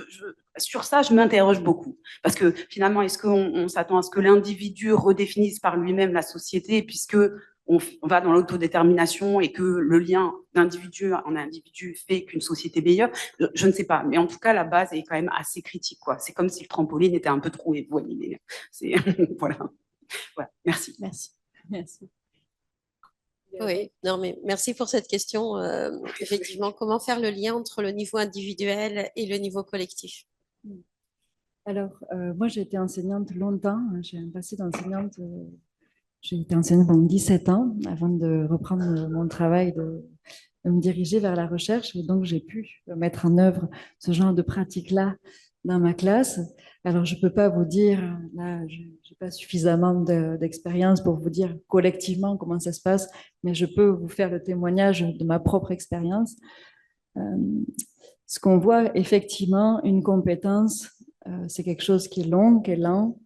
Speaker 6: sur ça, je m'interroge beaucoup. Parce que finalement, est-ce qu'on s'attend à ce que l'individu redéfinisse par lui-même la société, puisque on va dans l'autodétermination et que le lien d'individu en individu fait qu'une société est meilleure? Je ne sais pas. Mais en tout cas, la base est quand même assez critique, quoi. C'est comme si le trampoline était un peu trop éloigné. Voilà. Merci.
Speaker 1: Merci.
Speaker 2: Oui, non, mais merci pour cette question. Effectivement, comment faire le lien entre le niveau individuel et le niveau collectif?
Speaker 1: Alors, moi, j'ai été enseignante longtemps. J'ai un passé d'enseignante. J'ai été enseignante pendant 17 ans avant de reprendre mon travail, de me diriger vers la recherche. Et donc, j'ai pu mettre en œuvre ce genre de pratique-là dans ma classe. Alors, je ne peux pas vous dire, là, je n'ai pas suffisamment d'expérience pour vous dire collectivement comment ça se passe, mais je peux vous faire le témoignage de ma propre expérience. Ce qu'on voit, effectivement, une compétence, c'est quelque chose qui est long, qui est lent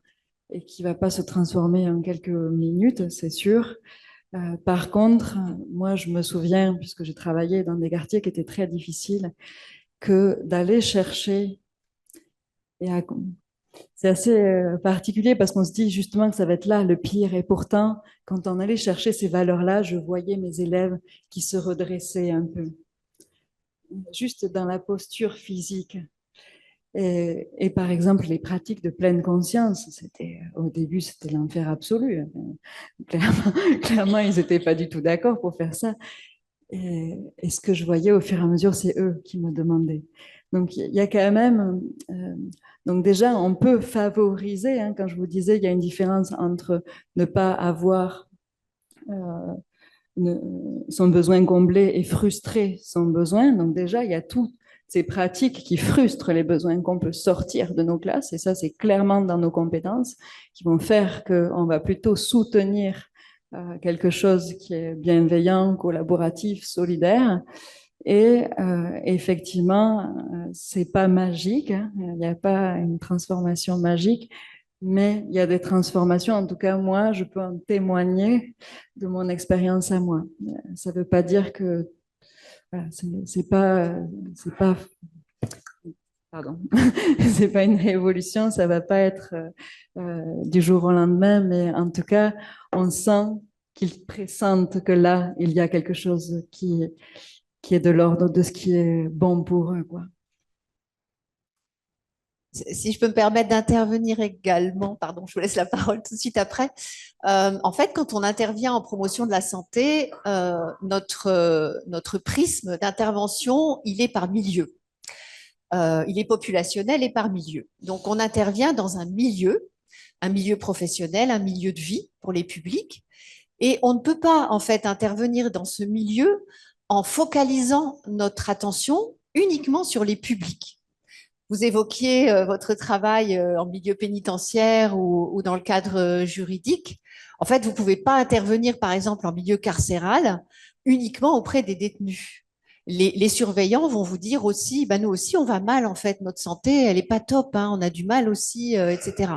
Speaker 1: et qui ne va pas se transformer en quelques minutes, c'est sûr. Par contre, moi, je me souviens, puisque j'ai travaillé dans des quartiers qui étaient très difficiles, que d'aller chercher, c'est assez particulier parce qu'on se dit justement que ça va être là le pire. Et pourtant, quand on allait chercher ces valeurs-là, je voyais mes élèves qui se redressaient un peu, juste dans la posture physique. Et par exemple, les pratiques de pleine conscience, au début, c'était l'enfer absolu. Clairement, ils n'étaient pas du tout d'accord pour faire ça. Et ce que je voyais au fur et à mesure, c'est eux qui me demandaient. Donc, il y a quand même. Donc, déjà, on peut favoriser, hein, quand je vous disais, il y a une différence entre ne pas avoir son besoin comblé et frustrer son besoin. Donc, déjà, il y a toutes ces pratiques qui frustrent les besoins qu'on peut sortir de nos classes. Et ça, c'est clairement dans nos compétences qui vont faire qu'on va plutôt soutenir quelque chose qui est bienveillant, collaboratif, solidaire. Et effectivement, c'est pas magique, hein. Il n'y a pas une transformation magique, mais il y a des transformations. En tout cas, moi, je peux en témoigner de mon expérience à moi. Ça ne veut pas dire que voilà, c'est pas, pardon, c'est pas une révolution, ça va pas être du jour au lendemain, mais en tout cas, on sent qu'ils pressentent que là, il y a quelque chose qui est de l'ordre de ce qui est bon pour eux, quoi.
Speaker 7: Si je peux me permettre d'intervenir également, pardon, je vous laisse la parole tout de suite après. En fait, quand on intervient en promotion de la santé, notre prisme d'intervention, il est par milieu. Il est populationnel et par milieu. Donc, on intervient dans un milieu professionnel, un milieu de vie pour les publics. Et on ne peut pas, en fait, intervenir dans ce milieu en focalisant notre attention uniquement sur les publics. Vous évoquiez votre travail en milieu pénitentiaire ou dans le cadre juridique. En fait, vous ne pouvez pas intervenir, par exemple, en milieu carcéral uniquement auprès des détenus. Les surveillants vont vous dire aussi, bah, nous aussi, on va mal, en fait, notre santé, elle n'est pas top, hein, on a du mal aussi, etc.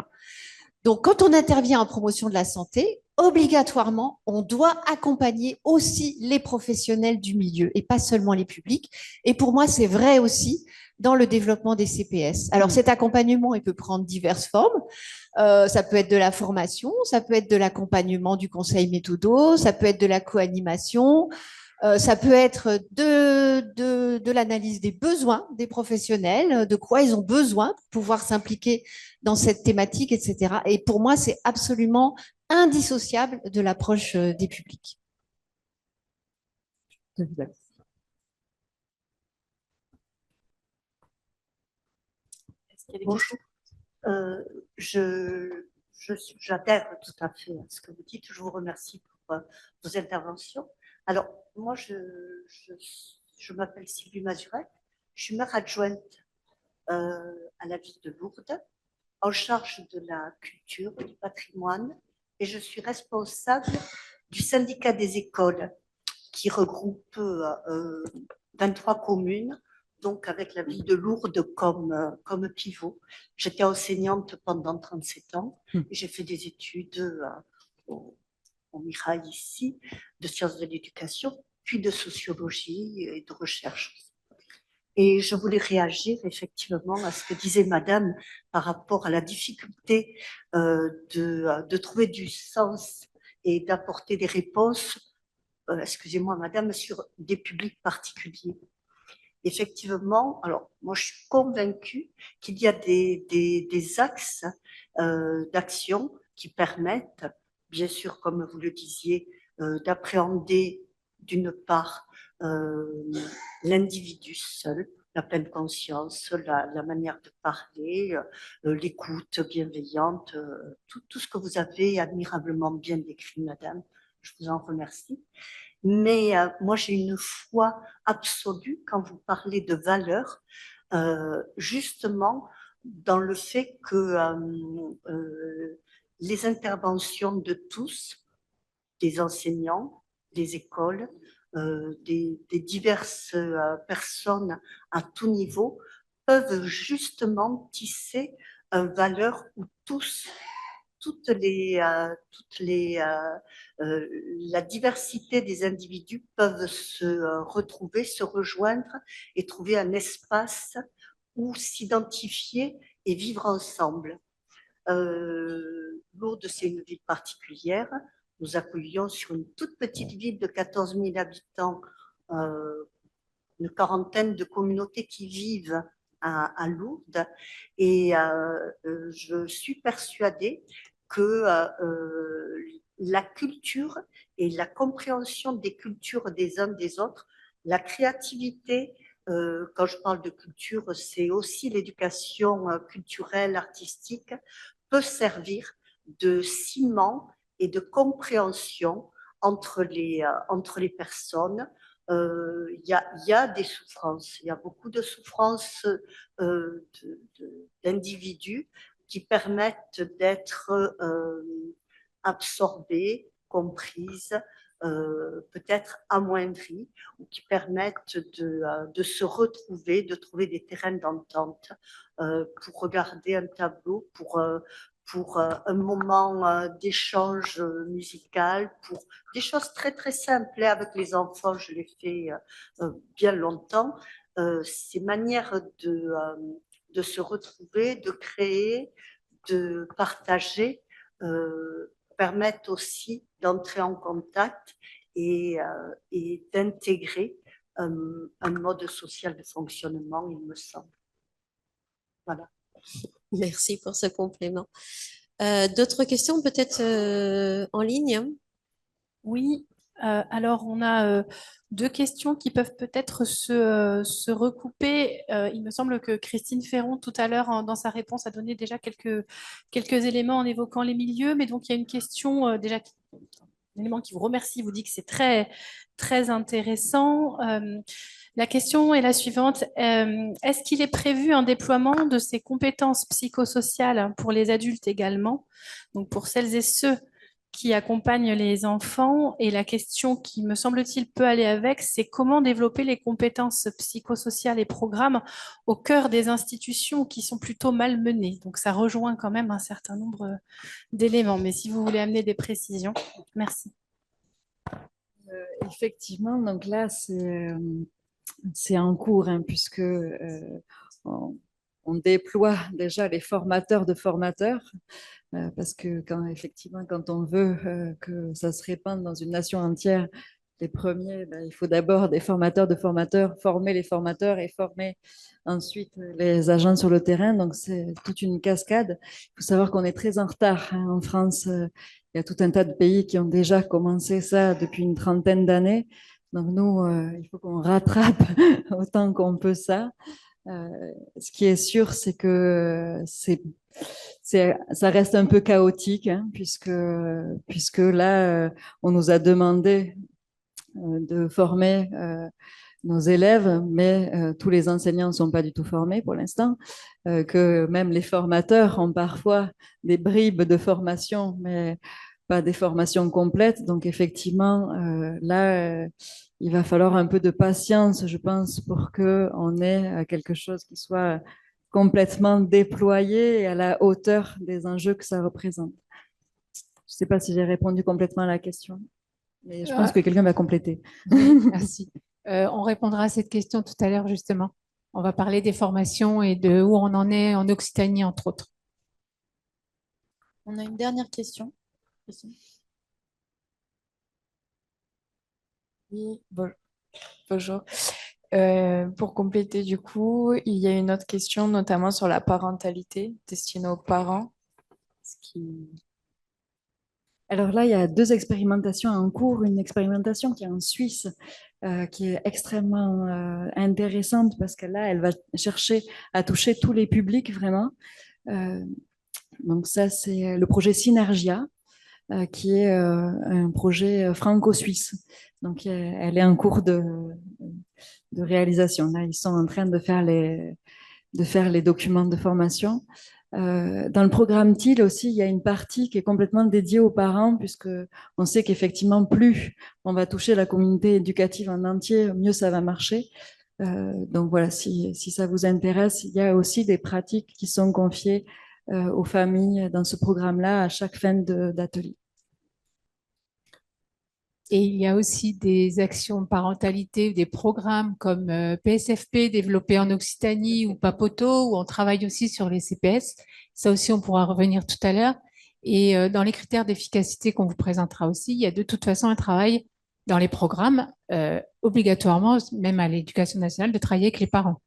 Speaker 7: Donc, quand on intervient en promotion de la santé, obligatoirement, on doit accompagner aussi les professionnels du milieu et pas seulement les publics. Et pour moi, c'est vrai aussi dans le développement des CPS. Alors, cet accompagnement, il peut prendre diverses formes. Ça peut être de la formation, ça peut être de l'accompagnement du conseil méthodo, ça peut être de la co-animation, ça peut être de l'analyse des besoins des professionnels, de quoi ils ont besoin pour pouvoir s'impliquer dans cette thématique, etc. Et pour moi, c'est absolument indissociable de l'approche des publics.
Speaker 8: Bonjour. J'adhère tout à fait à ce que vous dites. Je vous remercie pour vos interventions. Alors, moi, je m'appelle Sylvie Mazurek. Je suis maire adjointe à la ville de Lourdes, en charge de la culture, du patrimoine, et je suis responsable du syndicat des écoles qui regroupe 23 communes, donc avec la ville de Lourdes comme pivot. J'étais enseignante pendant 37 ans et j'ai fait des études au Mirail ici, de sciences de l'éducation, puis de sociologie et de recherche. Et je voulais réagir effectivement à ce que disait Madame par rapport à la difficulté de trouver du sens et d'apporter des réponses, excusez-moi Madame, sur des publics particuliers. Effectivement, alors moi je suis convaincue qu'il y a des axes d'action qui permettent, bien sûr, comme vous le disiez, d'appréhender d'une part l'individu seul, la pleine conscience, la manière de parler, l'écoute bienveillante, tout ce que vous avez admirablement bien décrit, Madame. Je vous en remercie. Mais moi, j'ai une foi absolue quand vous parlez de valeurs. Justement, dans le fait que les interventions de tous, des enseignants, des écoles, des diverses personnes à tout niveau, peuvent justement tisser une valeur où la diversité des individus peuvent se retrouver, se rejoindre et trouver un espace où s'identifier et vivre ensemble. Lourdes, c'est une ville particulière. Nous accueillons sur une toute petite ville de 14 000 habitants une quarantaine de communautés qui vivent à Lourdes. Et je suis persuadée que la culture et la compréhension des cultures des uns des autres, la créativité, quand je parle de culture, c'est aussi l'éducation culturelle, artistique, peut servir de ciment et de compréhension entre les personnes. Il y a des souffrances, il y a beaucoup de souffrances d'individus qui permettent d'être absorbées, comprises, peut-être amoindries, ou qui permettent de se retrouver, de trouver des terrains d'entente pour regarder un tableau, pour un moment d'échange musical, pour des choses très très simples. Et avec les enfants, je l'ai fait bien longtemps. Ces manières de se retrouver, de créer, de partager, permettent aussi d'entrer en contact et d'intégrer un mode social de fonctionnement, il me semble. Voilà.
Speaker 2: Merci pour ce complément. D'autres questions peut-être en ligne?
Speaker 5: Oui, alors on a deux questions qui peuvent peut-être se recouper. Il me semble que Christine Ferron, tout à l'heure, dans sa réponse, a donné déjà quelques éléments en évoquant les milieux. Mais donc, il y a une question déjà, un élément qui vous remercie, vous dit que c'est très, très intéressant. La question est la suivante. Est-ce qu'il est prévu un déploiement de ces compétences psychosociales pour les adultes également, donc pour celles et ceux qui accompagnent les enfants? Et la question qui, me semble-t-il, peut aller avec, c'est comment développer les compétences psychosociales et programmes au cœur des institutions qui sont plutôt malmenées. Donc ça rejoint quand même un certain nombre d'éléments. Mais si vous voulez amener des précisions, merci.
Speaker 1: Effectivement, donc là, c'est en cours, hein, puisque on déploie déjà les formateurs de formateurs, parce que effectivement, quand on veut que ça se répande dans une nation entière, les premiers, il faut d'abord des formateurs de formateurs, former les formateurs et former ensuite les agents sur le terrain. Donc, c'est toute une cascade. Il faut savoir qu'on est très en retard, hein, en France. Il y a tout un tas de pays qui ont déjà commencé ça depuis une trentaine d'années. Donc, nous, il faut qu'on rattrape autant qu'on peut ça. Ce qui est sûr, c'est que ça reste un peu chaotique, hein, puisque là, on nous a demandé de former nos élèves, mais tous les enseignants ne sont pas du tout formés pour l'instant, que même les formateurs ont parfois des bribes de formation, mais pas des formations complètes. Donc effectivement, là, il va falloir un peu de patience, je pense, pour qu'on ait quelque chose qui soit complètement déployé et à la hauteur des enjeux que ça représente. Je ne sais pas si j'ai répondu complètement à la question, mais je pense que quelqu'un va compléter.
Speaker 4: Oui, merci. On répondra à cette question tout à l'heure, justement. On va parler des formations et de où on en est en Occitanie, entre autres.
Speaker 9: On a une dernière question. Oui, bonjour. Pour compléter, du coup, il y a une autre question, notamment sur la parentalité destinée aux parents.
Speaker 1: Alors là, il y a deux expérimentations en cours. Une expérimentation qui est en Suisse, qui est extrêmement intéressante parce que là, elle va chercher à toucher tous les publics vraiment. Donc ça, c'est le projet Synergia, qui est un projet franco-suisse. Donc elle est en cours de réalisation. Là, ils sont en train de faire de faire les documents de formation. Dans le programme TIL aussi, il y a une partie qui est complètement dédiée aux parents, puisque on sait qu'effectivement, plus on va toucher la communauté éducative en entier, mieux ça va marcher. Donc voilà, si ça vous intéresse, il y a aussi des pratiques qui sont confiées aux familles dans ce programme-là à chaque fin d'atelier.
Speaker 4: Et il y a aussi des actions parentalité, des programmes comme PSFP développé en Occitanie ou Papoto, où on travaille aussi sur les CPS. Ça aussi, on pourra revenir tout à l'heure. Et dans les critères d'efficacité qu'on vous présentera aussi, il y a de toute façon un travail dans les programmes, obligatoirement, même à l'éducation nationale, de travailler avec les parents.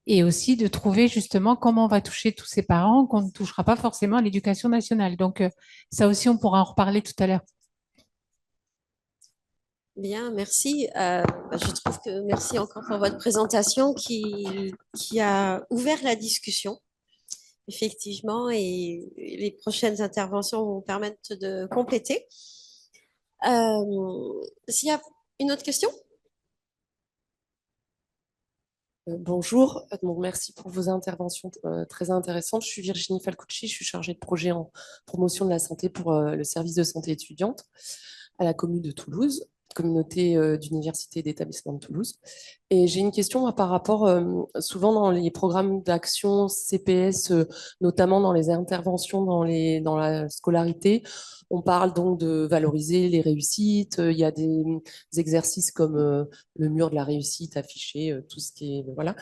Speaker 4: Et aussi de trouver justement comment on va toucher tous ces parents qu'on ne touchera pas forcément à l'éducation nationale. Donc, ça aussi, on pourra en reparler tout à l'heure.
Speaker 2: Bien, merci. Je trouve que merci encore pour votre présentation qui a ouvert la discussion, effectivement, et les prochaines interventions vont permettre de compléter. S'il y a une autre question?
Speaker 10: Bonjour, donc merci pour vos interventions très intéressantes. Je suis Virginie Falcucci, je suis chargée de projet en promotion de la santé pour le service de santé étudiante à la commune de Toulouse, communauté d'université et d'établissement de Toulouse. Et j'ai une question par rapport, souvent dans les programmes d'action CPS, notamment dans les interventions dans la scolarité, on parle donc de valoriser les réussites. Il y a des exercices comme le mur de la réussite affiché, tout ce qui est voilà,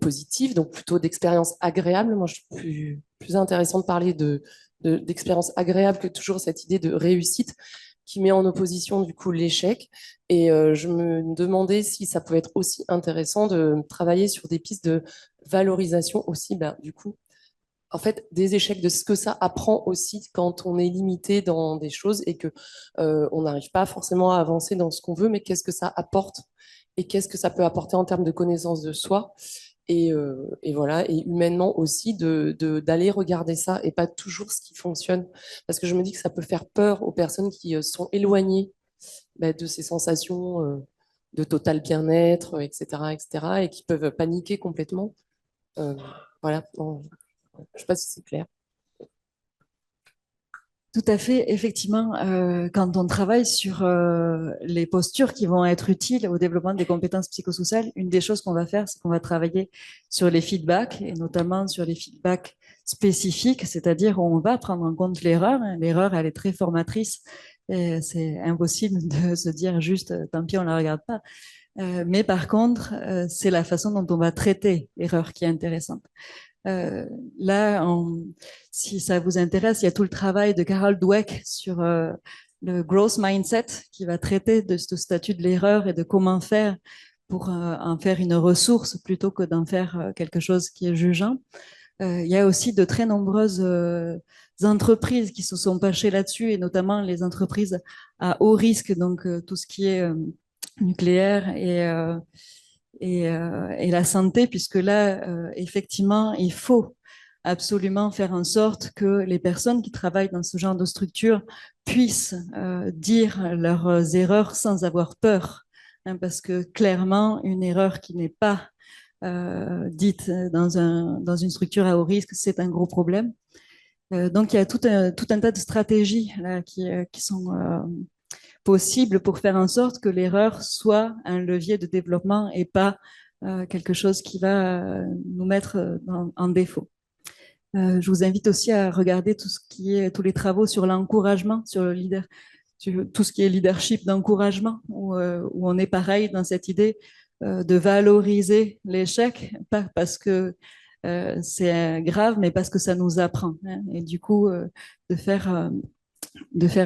Speaker 10: positif, donc plutôt d'expériences agréables. Moi, je suis plus intéressant de parler d'expériences agréables que toujours cette idée de réussite qui met en opposition du coup l'échec. Et je me demandais si ça pouvait être aussi intéressant de travailler sur des pistes de valorisation aussi, du coup, en fait, des échecs, de ce que ça apprend aussi quand on est limité dans des choses et que on n'arrive pas forcément à avancer dans ce qu'on veut, mais qu'est-ce que ça apporte et qu'est-ce que ça peut apporter en termes de connaissance de soi. Et voilà, et humainement aussi d'aller regarder ça et pas toujours ce qui fonctionne. Parce que je me dis que ça peut faire peur aux personnes qui sont éloignées de ces sensations de total bien-être, etc., etc., et qui peuvent paniquer complètement. Voilà, bon, je ne sais pas si c'est clair.
Speaker 1: Tout à fait. Effectivement, quand on travaille sur les postures qui vont être utiles au développement des compétences psychosociales, une des choses qu'on va faire, c'est qu'on va travailler sur les feedbacks et notamment sur les feedbacks spécifiques, c'est-à-dire où on va prendre en compte l'erreur. L'erreur, elle est très formatrice. C'est impossible de se dire juste, tant pis, on la regarde pas. Mais par contre, c'est la façon dont on va traiter l'erreur qui est intéressante. Là, si ça vous intéresse, il y a tout le travail de Carol Dweck sur le growth mindset qui va traiter de ce statut de l'erreur et de comment faire pour en faire une ressource plutôt que d'en faire quelque chose qui est jugeant. Il y a aussi de très nombreuses entreprises qui se sont penchées là-dessus et notamment les entreprises à haut risque, donc tout ce qui est nucléaire et la santé, puisque là, effectivement, il faut absolument faire en sorte que les personnes qui travaillent dans ce genre de structure puissent dire leurs erreurs sans avoir peur, hein, parce que clairement, une erreur qui n'est pas dite dans une structure à haut risque, c'est un gros problème. Donc, il y a tout un tas de stratégies là, qui sont possible pour faire en sorte que l'erreur soit un levier de développement et pas quelque chose qui va nous mettre en défaut. Je vous invite aussi à regarder tous les travaux sur l'encouragement, sur tout ce qui est leadership d'encouragement, où on est pareil dans cette idée de valoriser l'échec, pas parce que c'est grave, mais parce que ça nous apprend. Hein, et du coup, de faire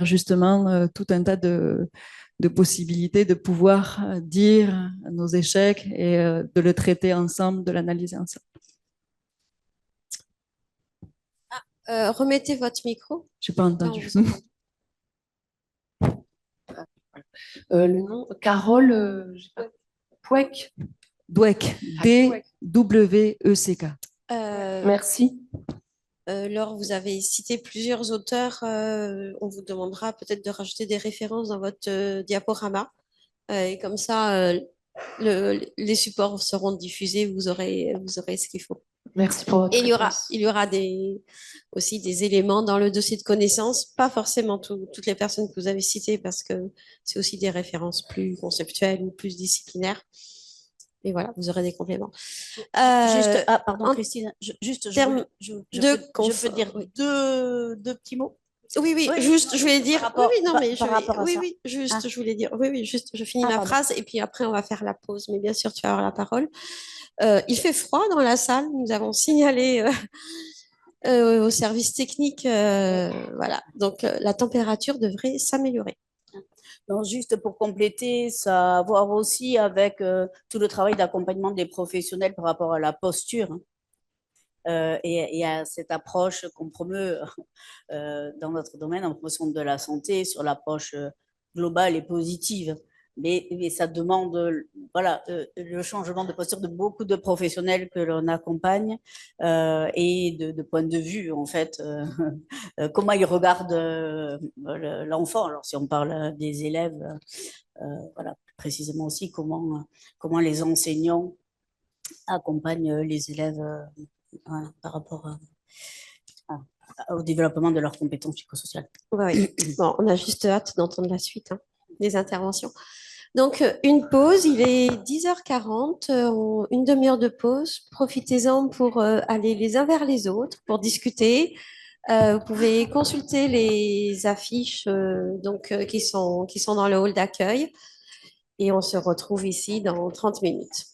Speaker 1: justement tout un tas de possibilités de pouvoir dire nos échecs et de le traiter ensemble, de l'analyser ensemble.
Speaker 2: Remettez votre micro.
Speaker 1: Je n'ai pas entendu.
Speaker 10: Le nom, Carole Dweck.
Speaker 1: Dweck, D-W-E-C-K.
Speaker 10: Merci.
Speaker 2: Laure, vous avez cité plusieurs auteurs. On vous demandera peut-être de rajouter des références dans votre diaporama. Et comme ça, les supports seront diffusés, vous aurez ce qu'il faut.
Speaker 10: Merci pour votre
Speaker 2: Et
Speaker 10: réponse.
Speaker 2: il y aura aussi des éléments dans le dossier de connaissances, pas forcément toutes les personnes que vous avez citées, parce que c'est aussi des références plus conceptuelles ou plus disciplinaires. Et voilà, vous aurez des compléments.
Speaker 8: Pardon, Christine, je peux dire deux petits mots.
Speaker 2: Oui,
Speaker 8: Oui,
Speaker 2: juste, je voulais dire,
Speaker 8: rapport-
Speaker 2: oui, non,
Speaker 8: par-
Speaker 2: mais
Speaker 8: par rapport à ça.
Speaker 2: je voulais dire, oui, juste, je finis ma
Speaker 8: pardon.
Speaker 2: phrase et puis après, on va faire la pause, mais bien sûr, tu vas avoir la parole. Il fait froid dans la salle, nous avons signalé au service technique, voilà, donc la température devrait s'améliorer.
Speaker 11: Donc, juste pour compléter, ça a à voir aussi avec tout le travail d'accompagnement des professionnels par rapport à la posture, hein. Et à cette approche qu'on promeut dans notre domaine en promotion de la santé sur l'approche globale et positive. Mais ça demande voilà, le changement de posture de beaucoup de professionnels que l'on accompagne et de point de vue, en fait, comment ils regardent l'enfant. Alors, si on parle des élèves, voilà, précisément aussi comment les enseignants accompagnent les élèves voilà, par rapport au développement de leurs compétences psychosociales.
Speaker 2: Oui, bon, on a juste hâte d'entendre la suite des interventions. Donc, une pause, il est 10h40, une demi-heure de pause. Profitez-en pour aller les uns vers les autres, pour discuter. Vous pouvez consulter les affiches qui sont dans le hall d'accueil. Et on se retrouve ici dans 30 minutes.